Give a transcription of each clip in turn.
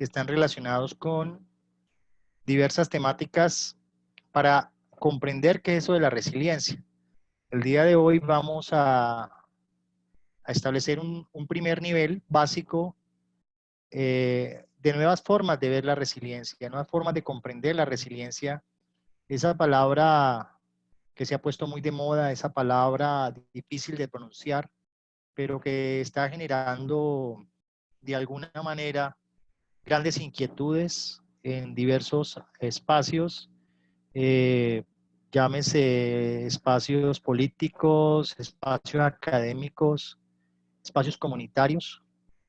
que están relacionados con diversas temáticas para comprender qué es eso de la resiliencia. El día de hoy vamos a establecer un primer nivel básico de nuevas formas de ver la resiliencia, nuevas formas de comprender la resiliencia. Esa palabra que se ha puesto muy de moda, esa palabra difícil de pronunciar, pero que está generando de alguna manera grandes inquietudes en diversos espacios, eh, llámese espacios políticos, espacios académicos, espacios comunitarios,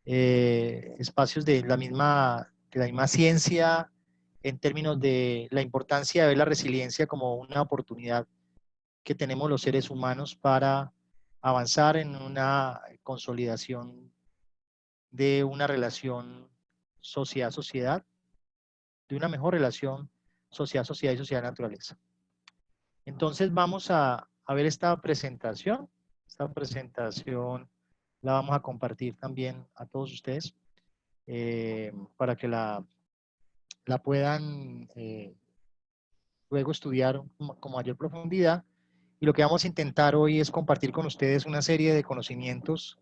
espacios de la misma ciencia, en términos de la importancia de ver la resiliencia como una oportunidad que tenemos los seres humanos para avanzar en una consolidación de una relación sociedad-sociedad, de una mejor relación sociedad-sociedad y sociedad-naturaleza. Entonces vamos a ver esta presentación. Esta presentación la vamos a compartir también a todos ustedes para que la puedan luego estudiar con mayor profundidad. Y lo que vamos a intentar hoy es compartir con ustedes una serie de conocimientos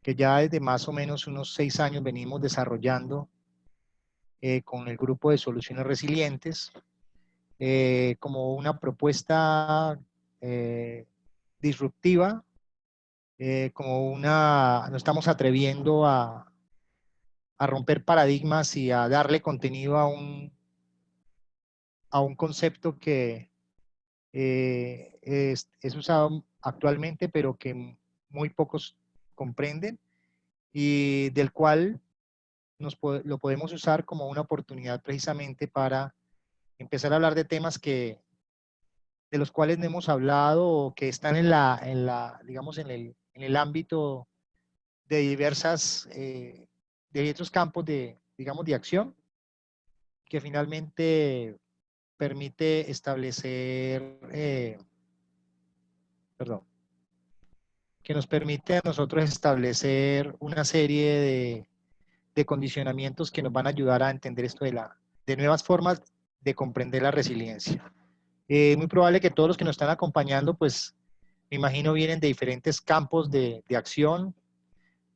que ya desde más o menos unos 6 años venimos desarrollando con el grupo de soluciones resilientes, como una propuesta disruptiva, nos estamos atreviendo a romper paradigmas y a darle contenido a un concepto que es usado actualmente, pero que muy pocos comprenden y del cual lo podemos usar como una oportunidad precisamente para empezar a hablar de temas de los cuales no hemos hablado o que están digamos, en el ámbito de de diversos campos digamos, de acción, que finalmente permite establecer, perdón, que nos permite a nosotros establecer una serie de condicionamientos que nos van a ayudar a entender esto de nuevas formas de comprender la resiliencia. Es muy probable que todos los que nos están acompañando, pues, me imagino vienen de diferentes campos de acción,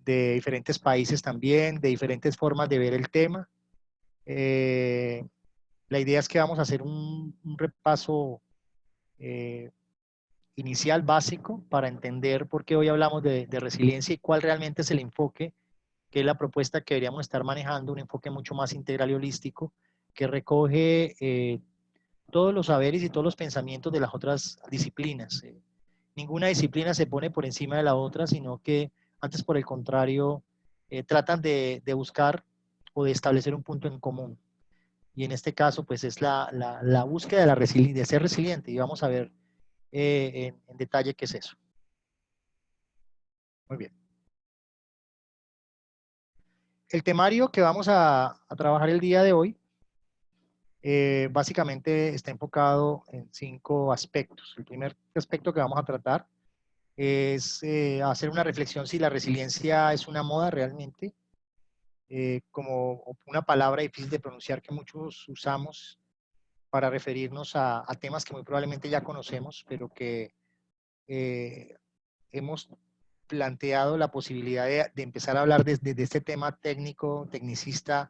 de diferentes países también, de diferentes formas de ver el tema. La idea es que vamos a hacer un repaso eh, inicial básico para entender por qué hoy hablamos de resiliencia y cuál realmente es el enfoque, que es la propuesta que deberíamos estar manejando, un enfoque mucho más integral y holístico, que recoge todos los saberes y todos los pensamientos de las otras disciplinas. Ninguna disciplina se pone por encima de la otra, sino que antes, por el contrario, tratan de buscar o de establecer un punto en común. Y en este caso, pues es la búsqueda de ser resiliente. Y vamos a ver en detalle qué es eso. Muy bien. El temario que vamos a trabajar el día de hoy básicamente está enfocado en 5 aspectos. El primer aspecto que vamos a tratar es hacer una reflexión si la resiliencia es una moda realmente, como una palabra difícil de pronunciar que muchos usamos para referirnos a temas que muy probablemente ya conocemos, pero que hemos planteado la posibilidad de empezar a hablar de este tema técnico, tecnicista,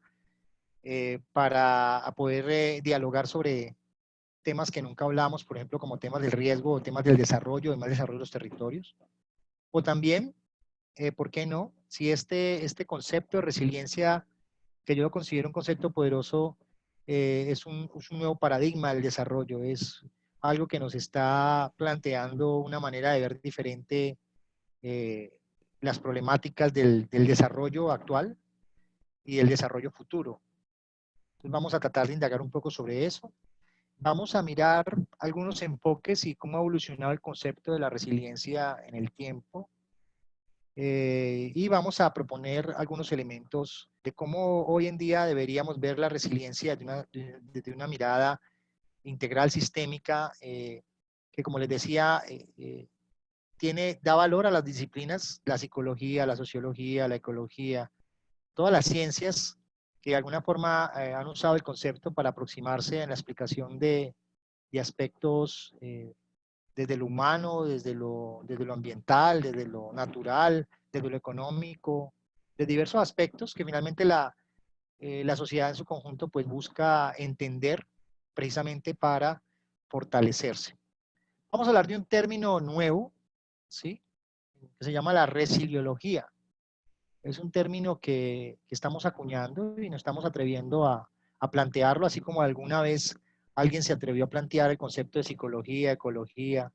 para poder dialogar sobre temas que nunca hablamos, por ejemplo, como temas del riesgo o temas del desarrollo, del desarrollo de los territorios. O también, ¿por qué no? Si este concepto de resiliencia, que yo lo considero un concepto poderoso, es un nuevo paradigma del desarrollo, es algo que nos está planteando una manera de ver diferente las problemáticas del desarrollo actual y del desarrollo futuro. Entonces vamos a tratar de indagar un poco sobre eso. Vamos a mirar algunos enfoques y cómo ha evolucionado el concepto de la resiliencia en el tiempo. Y vamos a proponer algunos elementos de cómo hoy en día deberíamos ver la resiliencia desde una mirada integral, sistémica, que como les decía, da valor a las disciplinas, la psicología, la sociología, la ecología, todas las ciencias que de alguna forma han usado el concepto para aproximarse en la explicación de aspectos desde lo humano, desde lo ambiental, desde lo natural, desde lo económico, de diversos aspectos que finalmente la sociedad en su conjunto pues busca entender precisamente para fortalecerse. Vamos a hablar de un término nuevo, ¿sí? Que se llama la resiliología. Es un término que estamos acuñando y nos estamos atreviendo a plantearlo, así como alguna vez alguien se atrevió a plantear el concepto de psicología, ecología.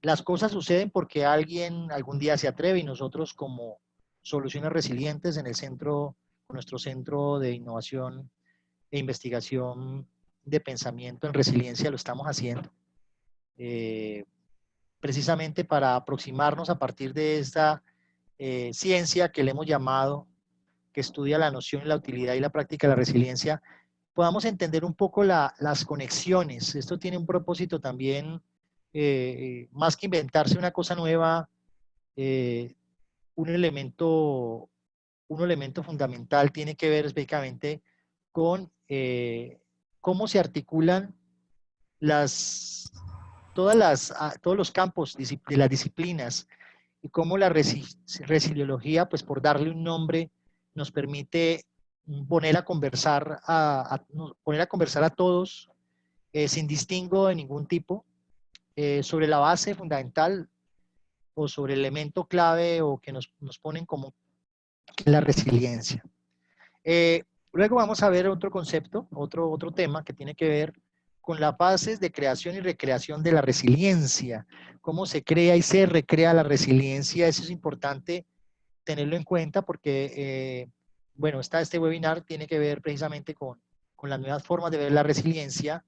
Las cosas suceden porque alguien algún día se atreve y nosotros como Soluciones Resilientes en el centro, nuestro centro de innovación e investigación de pensamiento en resiliencia lo estamos haciendo. Precisamente para aproximarnos a partir de esta ciencia que le hemos llamado, que estudia la noción y la utilidad y la práctica de la resiliencia, podamos entender un poco las conexiones. Esto tiene un propósito también, más que inventarse una cosa nueva, eh, un elemento, un elemento fundamental tiene que ver específicamente con cómo se articulan las, todos los campos de las disciplinas y cómo la resiliología, pues por darle un nombre, nos permite poner a conversar a todos sin distingo de ningún tipo sobre la base fundamental o sobre el elemento clave o que nos ponen como la resiliencia. Luego vamos a ver otro concepto, otro tema que tiene que ver con las bases de creación y recreación de la resiliencia. Cómo se crea y se recrea la resiliencia. Eso es importante tenerlo en cuenta porque, bueno, este webinar tiene que ver precisamente con las nuevas formas de ver la resiliencia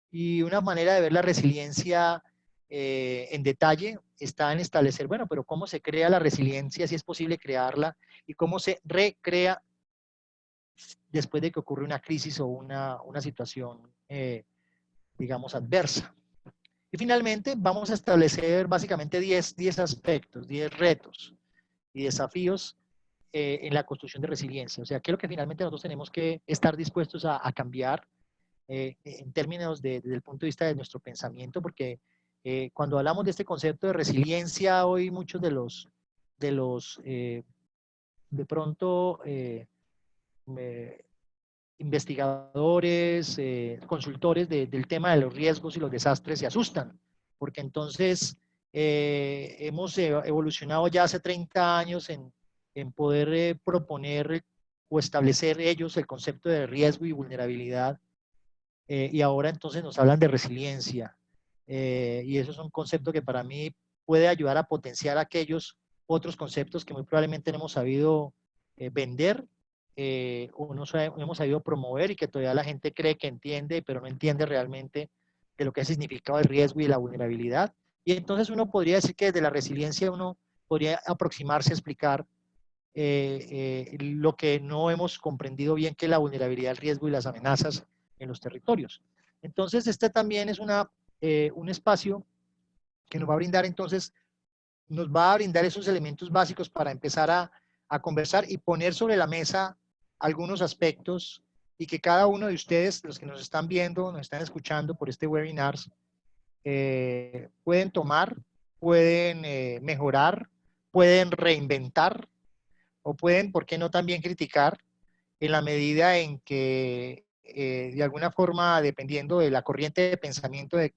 y una manera de ver la resiliencia en detalle está en establecer, bueno, pero cómo se crea la resiliencia, si es posible crearla y cómo se recrea después de que ocurre una crisis o una situación, digamos, adversa. Y finalmente vamos a establecer básicamente 10 aspectos, 10 retos y desafíos en la construcción de resiliencia. O sea, ¿qué es lo que finalmente nosotros tenemos que estar dispuestos a cambiar en términos desde el punto de vista de nuestro pensamiento? Porque cuando hablamos de este concepto de resiliencia, hoy muchos de pronto, investigadores, consultores del tema de los riesgos y los desastres se asustan, porque entonces hemos evolucionado ya hace 30 años en poder proponer o establecer ellos el concepto de riesgo y vulnerabilidad, y ahora entonces nos hablan de resiliencia, y eso es un concepto que para mí puede ayudar a potenciar aquellos otros conceptos que muy probablemente no hemos sabido vender o no hemos sabido promover y que todavía la gente cree que entiende, pero no entiende realmente de lo que es el significado del riesgo y la vulnerabilidad. Y entonces uno podría decir que desde la resiliencia uno podría aproximarse a explicar lo que no hemos comprendido bien, que es la vulnerabilidad, el riesgo y las amenazas en los territorios. Entonces, este también es un espacio que nos va a brindar entonces, nos va a brindar esos elementos básicos para empezar a conversar y poner sobre la mesa algunos aspectos y que cada uno de ustedes, los que nos están viendo, nos están escuchando por este webinar, pueden tomar, pueden mejorar, pueden reinventar o pueden, ¿por qué no también criticar en la medida en que de alguna forma, dependiendo de la corriente de pensamiento del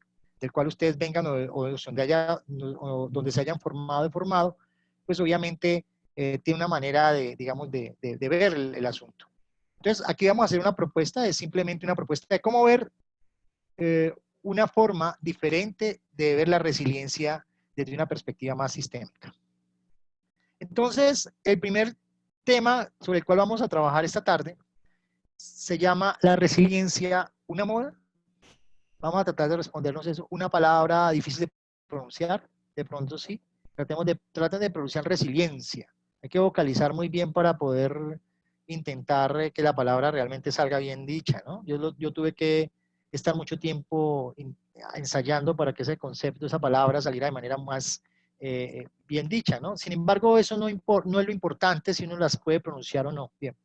cual ustedes vengan o donde se hayan formado y formado, pues obviamente tiene una manera de, digamos, de ver el asunto. Entonces, aquí vamos a hacer una propuesta, es simplemente una propuesta de cómo ver eh, una forma diferente de ver la resiliencia desde una perspectiva más sistémica. Entonces, el primer tema sobre el cual vamos a trabajar esta tarde se llama la resiliencia una moda. Vamos a tratar de respondernos eso. Una palabra difícil de pronunciar, de pronto sí. Traten de pronunciar resiliencia. Hay que vocalizar muy bien para poder intentar que la palabra realmente salga bien dicha, ¿no? Yo tuve que estar mucho tiempo ensayando para que ese concepto, esa palabra saliera de manera más bien dicha, ¿no? Sin embargo, eso no es lo importante si uno las puede pronunciar o no. Bien.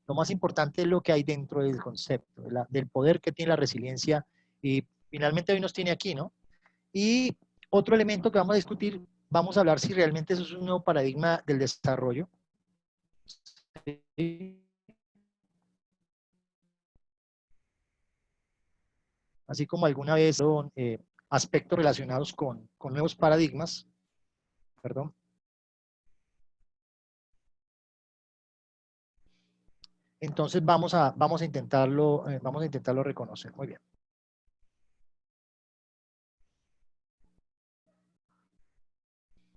Lo más importante es lo que hay dentro del concepto, del poder que tiene la resiliencia y finalmente hoy nos tiene aquí, ¿no? Y otro elemento que vamos a discutir, vamos a hablar si realmente eso es un nuevo paradigma del desarrollo. Así como alguna vez son aspectos relacionados con nuevos paradigmas, perdón. Entonces vamos a intentarlo reconocer. Muy bien.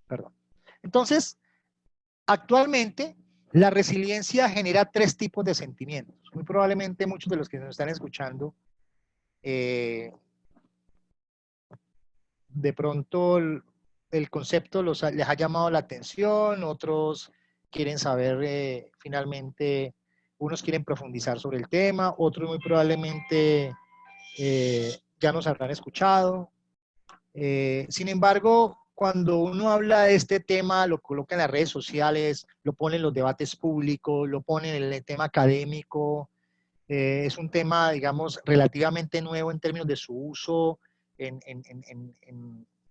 Perdón. Entonces, actualmente, la resiliencia genera tres tipos de sentimientos. Muy probablemente muchos de los que nos están escuchando, de pronto el concepto les ha llamado la atención, otros quieren saber finalmente, unos quieren profundizar sobre el tema, otros muy probablemente ya nos habrán escuchado. Sin embargo, cuando uno habla de este tema, lo coloca en las redes sociales, lo pone en los debates públicos, lo pone en el tema académico, es un tema, digamos, relativamente nuevo en términos de su uso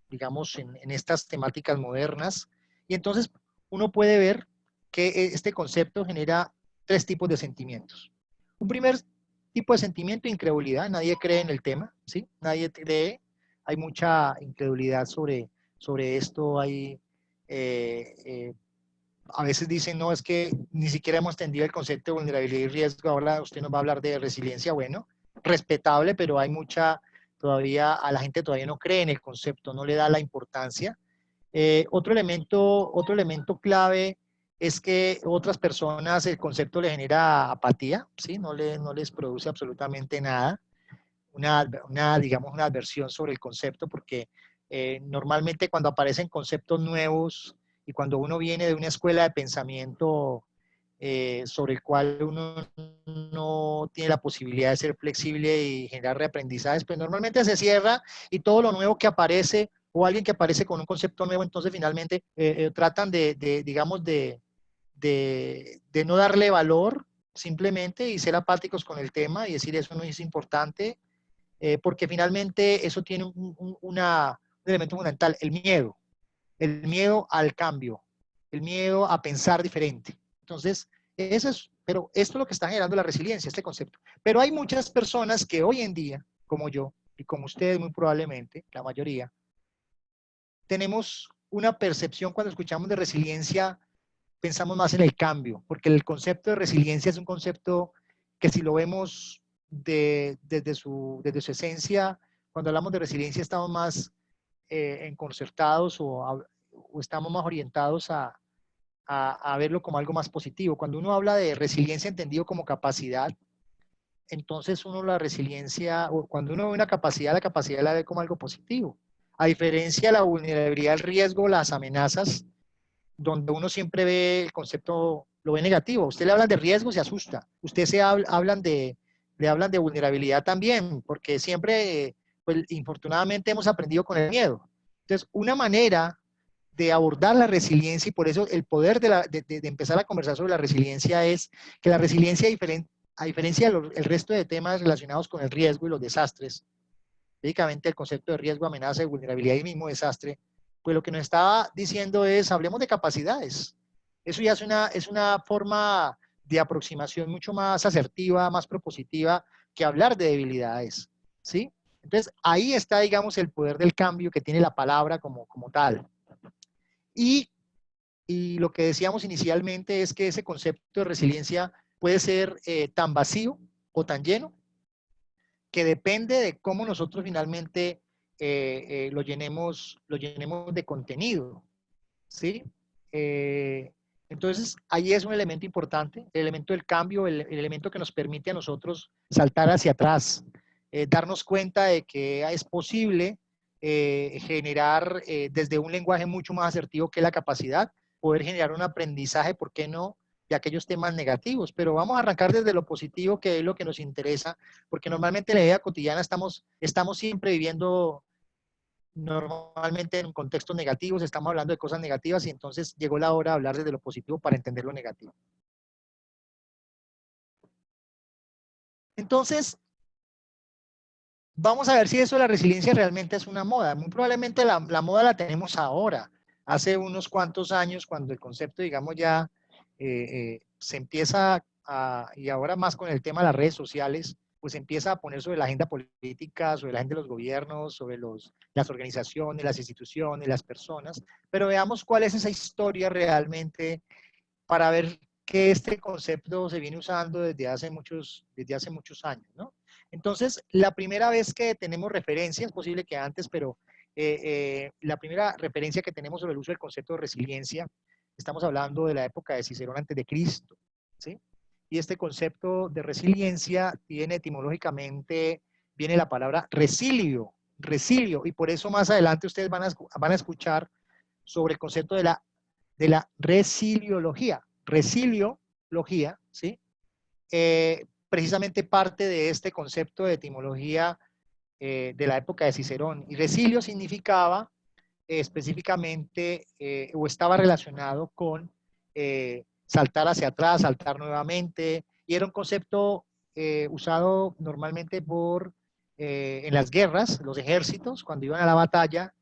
digamos, en estas temáticas modernas. Y entonces uno puede ver que este concepto genera tres tipos de sentimientos. Un primer tipo de sentimiento, incredulidad, nadie cree en el tema, ¿sí? Nadie cree, hay mucha incredulidad sobre esto, hay a veces dicen, no, es que ni siquiera hemos entendido el concepto de vulnerabilidad y riesgo, ahora usted nos va a hablar de resiliencia, bueno, respetable, pero hay mucha, todavía, a la gente todavía no cree en el concepto, no le da la importancia. Otro elemento clave es que otras personas el concepto le genera apatía, ¿sí? No les produce absolutamente nada, digamos, una adversión sobre el concepto, porque normalmente cuando aparecen conceptos nuevos y cuando uno viene de una escuela de pensamiento sobre el cual uno no tiene la posibilidad de ser flexible y generar reaprendizajes, pues normalmente se cierra y todo lo nuevo que aparece o alguien que aparece con un concepto nuevo, entonces finalmente tratan digamos, de no darle valor simplemente y ser apáticos con el tema y decir eso no es importante, porque finalmente eso tiene un elemento fundamental, el miedo al cambio, el miedo a pensar diferente. Entonces, eso es, pero esto es lo que está generando la resiliencia, este concepto. Pero hay muchas personas que hoy en día, como yo y como ustedes muy probablemente, la mayoría, tenemos una percepción cuando escuchamos de resiliencia, pensamos más en el cambio, porque el concepto de resiliencia es un concepto que si lo vemos desde su esencia, cuando hablamos de resiliencia estamos más enconcertados o estamos más orientados a verlo como algo más positivo. Cuando uno habla de resiliencia entendido como capacidad, entonces uno la resiliencia, o cuando uno ve una capacidad, la capacidad la ve como algo positivo. A diferencia de la vulnerabilidad, el riesgo, las amenazas, donde uno siempre ve el concepto, lo ve negativo. Usted le hablan de riesgo, se asusta. Usted le hablan de vulnerabilidad también, porque siempre, pues infortunadamente hemos aprendido con el miedo. Entonces, una manera de abordar la resiliencia y por eso el poder de empezar a conversar sobre la resiliencia es que la resiliencia, a diferencia del resto de temas relacionados con el riesgo y los desastres, básicamente el concepto de riesgo, amenaza y vulnerabilidad y mismo desastre, pues lo que nos estaba diciendo es, hablemos de capacidades. Eso ya es una forma de aproximación mucho más asertiva, más propositiva que hablar de debilidades, ¿sí? Entonces, ahí está, digamos, el poder del cambio que tiene la palabra como tal. Y, y lo que decíamos inicialmente es que ese concepto de resiliencia puede ser tan vacío o tan lleno que depende de cómo nosotros finalmente lo llenemos de contenido, ¿sí? Entonces, ahí es un elemento importante, el elemento del cambio, el elemento que nos permite a nosotros saltar hacia atrás, darnos cuenta de que es posible generar desde un lenguaje mucho más asertivo que la capacidad, poder generar un aprendizaje, ¿por qué no?, de aquellos temas negativos, pero vamos a arrancar desde lo positivo, que es lo que nos interesa, porque normalmente en la vida cotidiana estamos siempre viviendo normalmente en contextos negativos, estamos hablando de cosas negativas y entonces llegó la hora de hablar desde lo positivo para entender lo negativo. Entonces, vamos a ver si eso de la resiliencia realmente es una moda. Muy probablemente la moda la tenemos ahora. Hace unos cuantos años, cuando el concepto, digamos, ya se empieza a, y ahora más con el tema de las redes sociales, pues empieza a poner sobre la agenda política, sobre la agenda de los gobiernos, sobre las organizaciones, las instituciones, las personas. Pero veamos cuál es esa historia realmente para ver que este concepto se viene usando desde hace muchos años, ¿no? Entonces, la primera vez que tenemos referencia, es posible que antes, pero la primera referencia que tenemos sobre el uso del concepto de resiliencia, estamos hablando de la época de Cicerón antes de Cristo, ¿sí? Y este concepto de resiliencia tiene etimológicamente, viene la palabra resilio, y por eso más adelante ustedes van a escuchar sobre el concepto de la resiliología, ¿sí? Precisamente parte de este concepto de etimología de la época de Cicerón. Y resilio significaba específicamente o estaba relacionado con saltar hacia atrás, saltar nuevamente, y era un concepto usado normalmente en las guerras, los ejércitos, cuando iban a la batalla,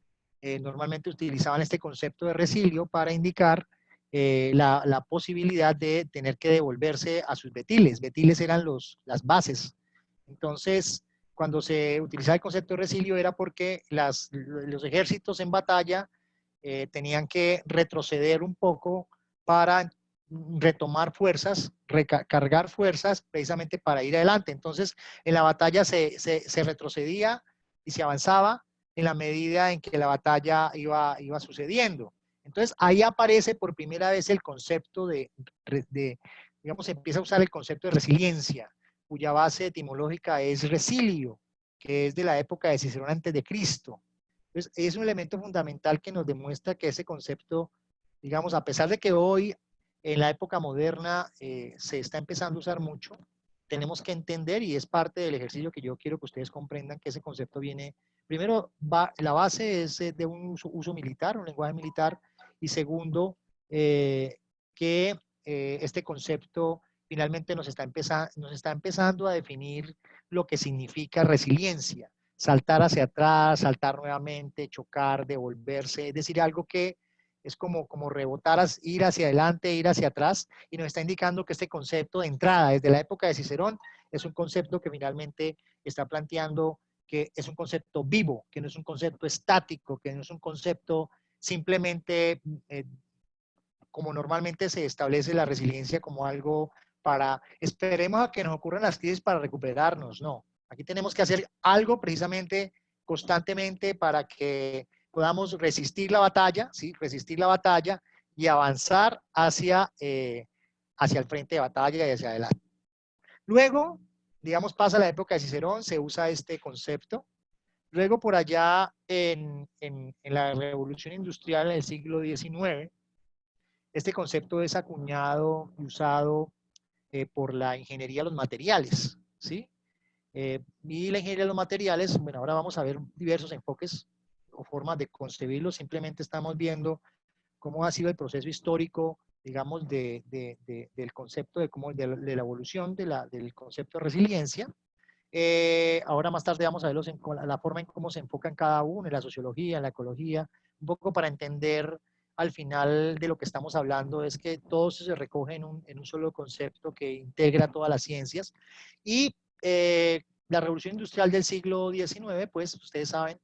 normalmente utilizaban este concepto de resilio para indicar la posibilidad de tener que devolverse a sus betiles. Betiles eran las bases. Entonces, cuando se utilizaba el concepto de resilio era porque los ejércitos en batalla tenían que retroceder un poco para retomar fuerzas, recargar fuerzas precisamente para ir adelante. Entonces, en la batalla se retrocedía y se avanzaba en la medida en que la batalla iba sucediendo. Entonces, ahí aparece por primera vez el concepto digamos, se empieza a usar el concepto de resiliencia, cuya base etimológica es resilio, que es de la época de Cicerón antes de Cristo. Entonces, es un elemento fundamental que nos demuestra que ese concepto, digamos, a pesar de que hoy, en la época moderna, se está empezando a usar mucho, tenemos que entender, y es parte del ejercicio que yo quiero que ustedes comprendan, que ese concepto viene, primero, la base es de un uso militar, un lenguaje militar, y segundo, que este concepto finalmente nos está empezando a definir lo que significa resiliencia, saltar hacia atrás, saltar nuevamente, chocar, devolverse, es decir, algo que es como rebotar, ir hacia adelante, ir hacia atrás, y nos está indicando que este concepto de entrada desde la época de Cicerón es un concepto que finalmente está planteando que es un concepto vivo, que no es un concepto estático, que no es un concepto simplemente como normalmente se establece la resiliencia como algo para, esperemos a que nos ocurran las crisis para recuperarnos, no. Aquí tenemos que hacer algo precisamente constantemente para que podamos resistir la batalla, ¿sí? Resistir la batalla y avanzar hacia el frente de batalla y hacia adelante. Luego, digamos, pasa la época de Cicerón, se usa este concepto. Luego, por allá en la revolución industrial en el siglo XIX, este concepto es acuñado y usado por la ingeniería de los materiales, ¿sí? Y la ingeniería de los materiales, bueno, ahora vamos a ver diversos enfoques o formas de concebirlo, simplemente estamos viendo cómo ha sido el proceso histórico, digamos, del concepto de la evolución del concepto de resiliencia. Ahora más tarde vamos a ver la forma en cómo se enfoca en cada uno, en la sociología, en la ecología, un poco para entender al final de lo que estamos hablando es que todo se recoge en un solo concepto que integra todas las ciencias. Y la revolución industrial del siglo XIX, pues ustedes saben,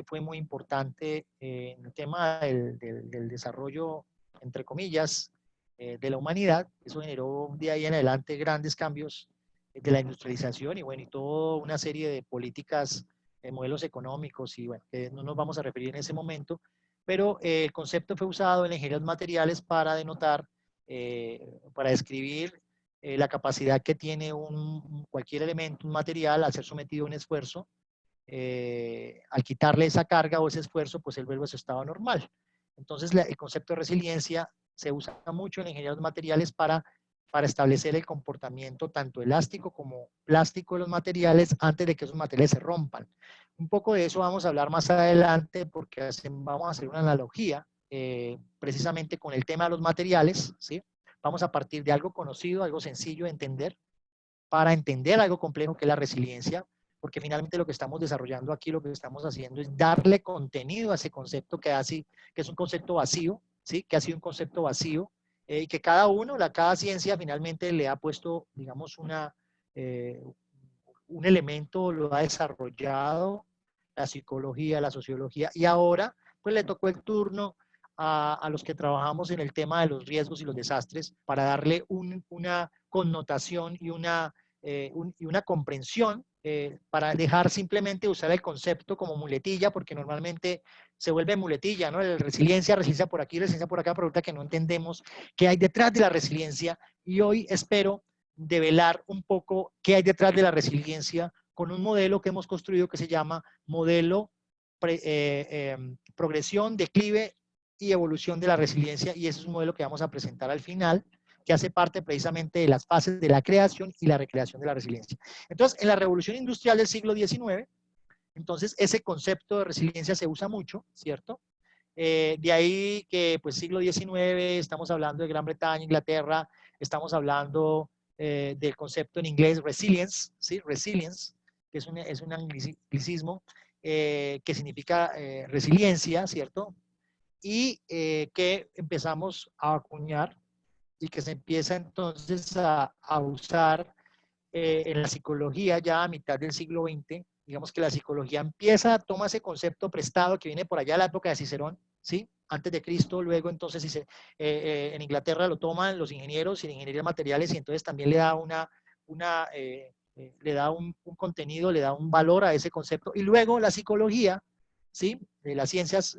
fue muy importante en el tema del desarrollo, entre comillas, de la humanidad. Eso generó de ahí en adelante grandes cambios de la industrialización y bueno, y toda una serie de políticas, modelos económicos y bueno, que no nos vamos a referir en ese momento, pero el concepto fue usado en la ingeniería de materiales para denotar, para describir la capacidad que tiene cualquier elemento, un material, al ser sometido a un esfuerzo, al quitarle esa carga o ese esfuerzo, pues él vuelve a su estado normal. Entonces, el concepto de resiliencia se usa mucho en la ingeniería de materiales para establecer el comportamiento tanto elástico como plástico de los materiales antes de que esos materiales se rompan. Un poco de eso vamos a hablar más adelante porque vamos a hacer una analogía precisamente con el tema de los materiales, ¿sí? Vamos a partir de algo conocido, algo sencillo de entender, para entender algo complejo que es la resiliencia, porque finalmente lo que estamos desarrollando aquí, lo que estamos haciendo es darle contenido a ese concepto que es un concepto vacío, ¿sí? Que ha sido un concepto vacío, y que cada ciencia finalmente le ha puesto, digamos, un elemento, lo ha desarrollado, la psicología, la sociología, y ahora pues le tocó el turno a los que trabajamos en el tema de los riesgos y los desastres para darle una connotación y una comprensión, para dejar simplemente usar el concepto como muletilla, porque normalmente se vuelve muletilla, ¿no? Resiliencia por aquí, resiliencia por acá, pero ahorita que no entendemos qué hay detrás de la resiliencia, y hoy espero develar un poco qué hay detrás de la resiliencia con un modelo que hemos construido que se llama modelo progresión, declive y evolución de la resiliencia, y ese es un modelo que vamos a presentar al final, que hace parte precisamente de las fases de la creación y la recreación de la resiliencia. Entonces, en la revolución industrial del siglo XIX, entonces ese concepto de resiliencia se usa mucho, ¿cierto? De ahí que, pues, siglo XIX, estamos hablando de Gran Bretaña, Inglaterra, estamos hablando del concepto en inglés resilience, ¿sí? Resilience, que es un anglicismo que significa resiliencia, ¿cierto? Y que empezamos a acuñar y que se empieza entonces a usar en la psicología ya a mitad del siglo XX. Digamos que la psicología toma ese concepto prestado que viene por allá de la época de Cicerón, ¿sí? Antes de Cristo, luego entonces en Inglaterra lo toman los ingenieros y de ingeniería de materiales, y entonces también le da le da un contenido, le da un valor a ese concepto, y luego la psicología, ¿sí? De las ciencias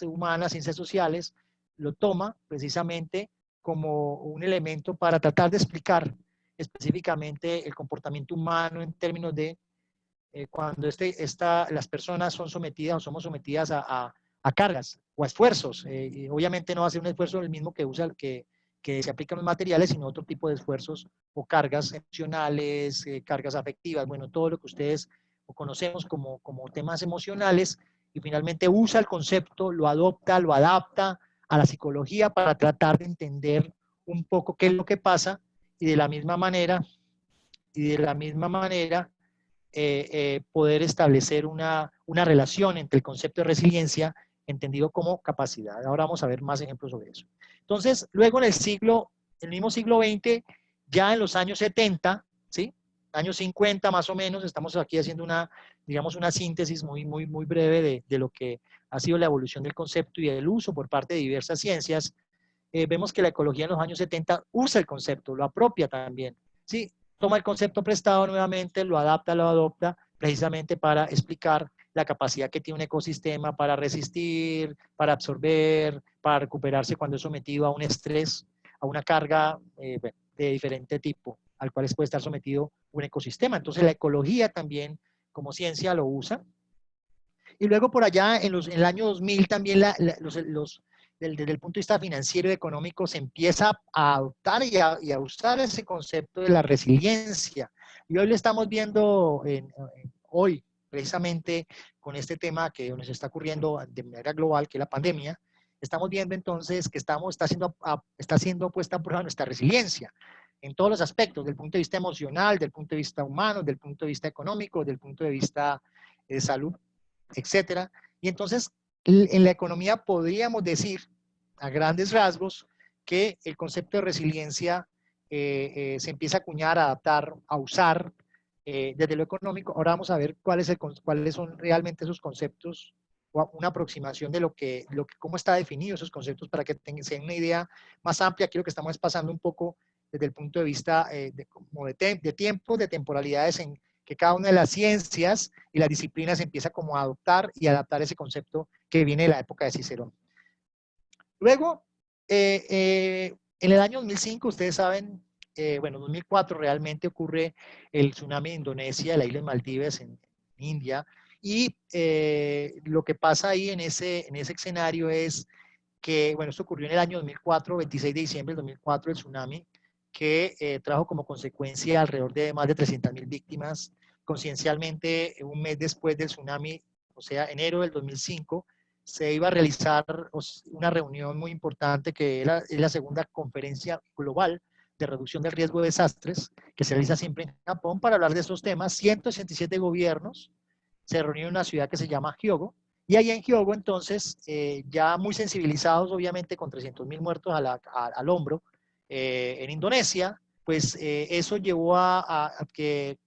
humanas, ciencias sociales, lo toma precisamente como un elemento para tratar de explicar específicamente el comportamiento humano en términos de cuando las personas son sometidas o somos sometidas a cargas o a esfuerzos. Y obviamente no va a ser un esfuerzo el mismo que se aplica en los materiales, sino otro tipo de esfuerzos o cargas emocionales, cargas afectivas, bueno, todo lo que ustedes conocemos como temas emocionales, y finalmente usa el concepto, lo adopta, lo adapta a la psicología para tratar de entender un poco qué es lo que pasa, y de la misma manera, poder establecer una relación entre el concepto de resiliencia entendido como capacidad. Ahora vamos a ver más ejemplos sobre eso. Entonces, luego en el mismo siglo XX, ya en los años 70, ¿sí? Años 50 más o menos, estamos aquí haciendo digamos, una síntesis muy breve de lo que ha sido la evolución del concepto y del uso por parte de diversas ciencias. Vemos que la ecología en los años 70 usa el concepto, lo apropia también, ¿sí? Toma el concepto prestado nuevamente, lo adapta, lo adopta, precisamente para explicar la capacidad que tiene un ecosistema para resistir, para absorber, para recuperarse cuando es sometido a un estrés, a una carga de diferente tipo, al cual puede estar sometido un ecosistema. Entonces la ecología también como ciencia lo usa. Y luego por allá en el año 2000 también desde el punto de vista financiero y económico se empieza a adoptar y a usar ese concepto de la resiliencia. Y hoy lo estamos viendo hoy, precisamente con este tema que nos está ocurriendo de manera global, que es la pandemia. Estamos viendo entonces que está siendo puesta a prueba nuestra resiliencia en todos los aspectos, del punto de vista emocional, del punto de vista humano, del punto de vista económico, del punto de vista de salud, etcétera. Y entonces, en la economía podríamos decir, a grandes rasgos, que el concepto de resiliencia se empieza a acuñar, a adaptar, a usar desde lo económico. Ahora vamos a ver cuáles son realmente esos conceptos, o una aproximación de cómo está definido esos conceptos, para que tengan una idea más amplia. Aquí lo que estamos pasando un poco desde el punto de vista de tiempo, de temporalidades en que cada una de las ciencias y las disciplinas empieza como a adoptar y adaptar ese concepto que viene de la época de Cicerón. Luego, en el año 2005, ustedes saben, bueno, 2004 realmente ocurre el tsunami de Indonesia, de la isla de Maldivas en India, y lo que pasa ahí en ese escenario es que, bueno, esto ocurrió en el año 2004, 26 de diciembre del 2004, el tsunami, que trajo como consecuencia alrededor de más de 300.000 víctimas. Conciencialmente, un mes después del tsunami, o sea, enero del 2005, se iba a realizar una reunión muy importante que es la segunda conferencia global de reducción del riesgo de desastres, que se realiza siempre en Japón, para hablar de estos temas. 167 gobiernos se reunieron en una ciudad que se llama Hyogo, y ahí en Hyogo, entonces, ya muy sensibilizados, obviamente, con 300.000 muertos al hombro, en Indonesia, pues eso llevó a que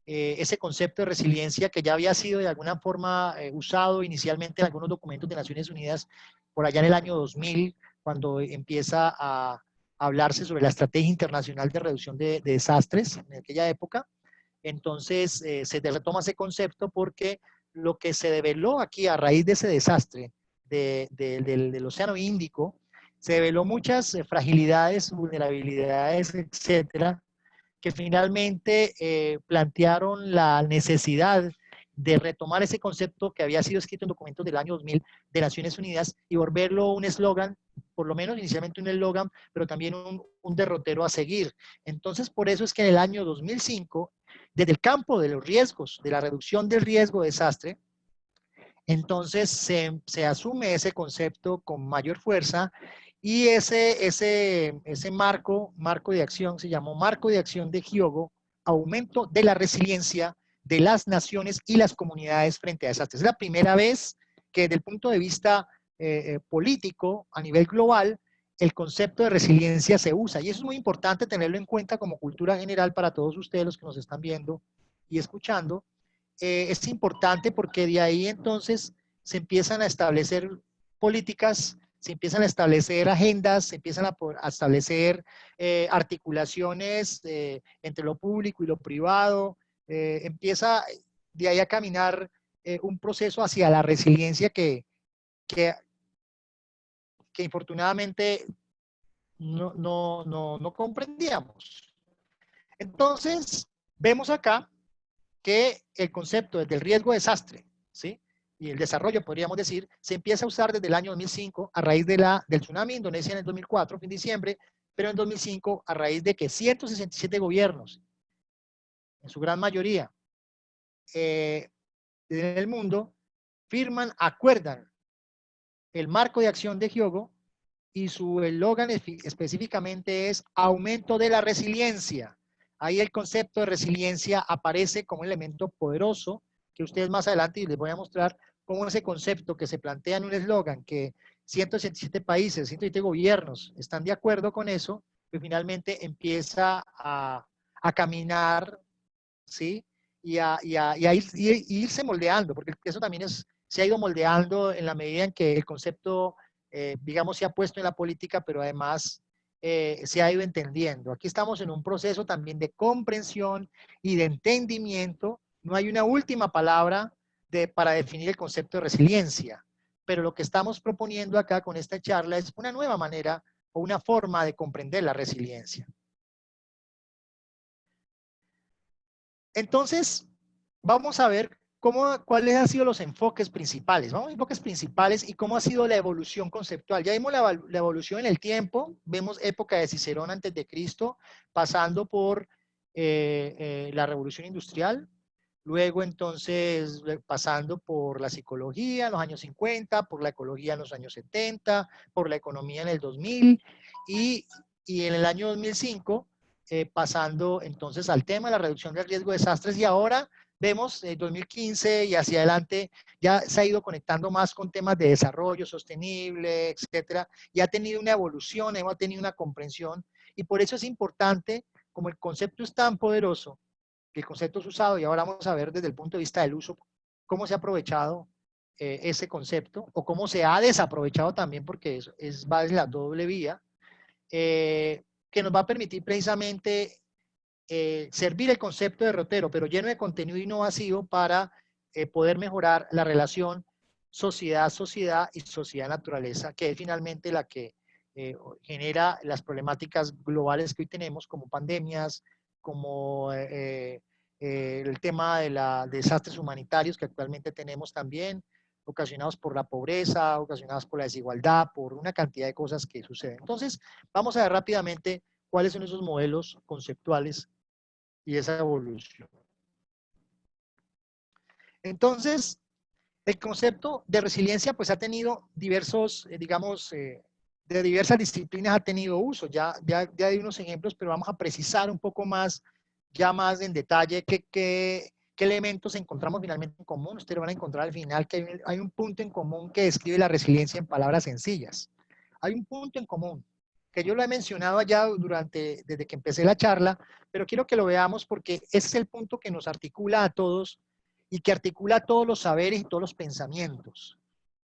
ese concepto de resiliencia, que ya había sido de alguna forma usado inicialmente en algunos documentos de Naciones Unidas por allá en el año 2000, cuando empieza a hablarse sobre la Estrategia Internacional de Reducción de Desastres en aquella época. Entonces se retoma ese concepto porque lo que se develó aquí a raíz de ese desastre del Océano Índico, se develó muchas fragilidades, vulnerabilidades, etcétera, que finalmente plantearon la necesidad de retomar ese concepto que había sido escrito en documentos del año 2000 de Naciones Unidas y volverlo un eslogan, por lo menos inicialmente un eslogan, pero también un derrotero a seguir. Entonces, por eso es que en el año 2005, desde el campo de los riesgos, de la reducción del riesgo de desastre, entonces se asume ese concepto con mayor fuerza y ese marco de acción se llamó Marco de Acción de Hyogo, aumento de la resiliencia de las naciones y las comunidades frente a desastres. Es la primera vez que desde el punto de vista político a nivel global el concepto de resiliencia se usa, y eso es muy importante tenerlo en cuenta como cultura general para todos ustedes los que nos están viendo y escuchando. Es importante porque de ahí entonces se empiezan a establecer políticas, se empiezan a establecer agendas, se empiezan a establecer articulaciones entre lo público y lo privado, empieza de ahí a caminar un proceso hacia la resiliencia que, que infortunadamente no comprendíamos. Entonces, vemos acá que el concepto del riesgo de desastre, ¿sí? Y el desarrollo, podríamos decir, se empieza a usar desde el año 2005 a raíz del tsunami de Indonesia en el 2004, en diciembre, pero en 2005 a raíz de que 167 gobiernos, en su gran mayoría, en el mundo, firman, acuerdan el marco de acción de Hyogo y su eslogan específicamente es aumento de la resiliencia. Ahí el concepto de resiliencia aparece como un elemento poderoso que ustedes más adelante les voy a mostrar cómo ese concepto que se plantea en un eslogan que 167 países, 107 gobiernos están de acuerdo con eso, que finalmente empieza a caminar, ¿sí? Irse moldeando, porque eso también se ha ido moldeando en la medida en que el concepto digamos, se ha puesto en la política, pero además se ha ido entendiendo. Aquí estamos en un proceso también de comprensión y de entendimiento. No hay una última palabra para definir el concepto de resiliencia, pero lo que estamos proponiendo acá con esta charla es una nueva manera o una forma de comprender la resiliencia. Entonces, vamos a ver cuáles han sido los enfoques principales. Vamos a enfoques principales y cómo ha sido la evolución conceptual. Ya vimos la evolución en el tiempo, vemos época de Cicerón antes de Cristo, pasando por la revolución industrial, luego entonces pasando por la psicología en los años 50, por la ecología en los años 70, por la economía en el 2000 y, y en el año 2005 pasando entonces al tema de la reducción del riesgo de desastres, y ahora vemos 2015 y hacia adelante ya se ha ido conectando más con temas de desarrollo sostenible, etcétera, y ha tenido una evolución, hemos tenido una comprensión, y por eso es importante, como el concepto es tan poderoso, que el concepto es usado, y ahora vamos a ver desde el punto de vista del uso, cómo se ha aprovechado ese concepto, o cómo se ha desaprovechado también, porque va desde la doble vía, que nos va a permitir precisamente servir el concepto de derrotero, pero lleno de contenido innovativo para poder mejorar la relación sociedad-sociedad y sociedad-naturaleza, que es finalmente la que genera las problemáticas globales que hoy tenemos, como pandemias, como el tema de los desastres humanitarios que actualmente tenemos también, ocasionados por la pobreza, ocasionados por la desigualdad, por una cantidad de cosas que suceden. Entonces, vamos a ver rápidamente cuáles son esos modelos conceptuales y esa evolución. Entonces, el concepto de resiliencia pues ha tenido diversos, digamos, de diversas disciplinas ha tenido uso. Ya di unos ejemplos, pero vamos a precisar un poco más, ya más en detalle, qué elementos encontramos finalmente en común. Ustedes van a encontrar al final que hay un punto en común que describe la resiliencia en palabras sencillas. Hay un punto en común, que yo lo he mencionado allá desde que empecé la charla, pero quiero que lo veamos porque ese es el punto que nos articula a todos y que articula todos los saberes y todos los pensamientos,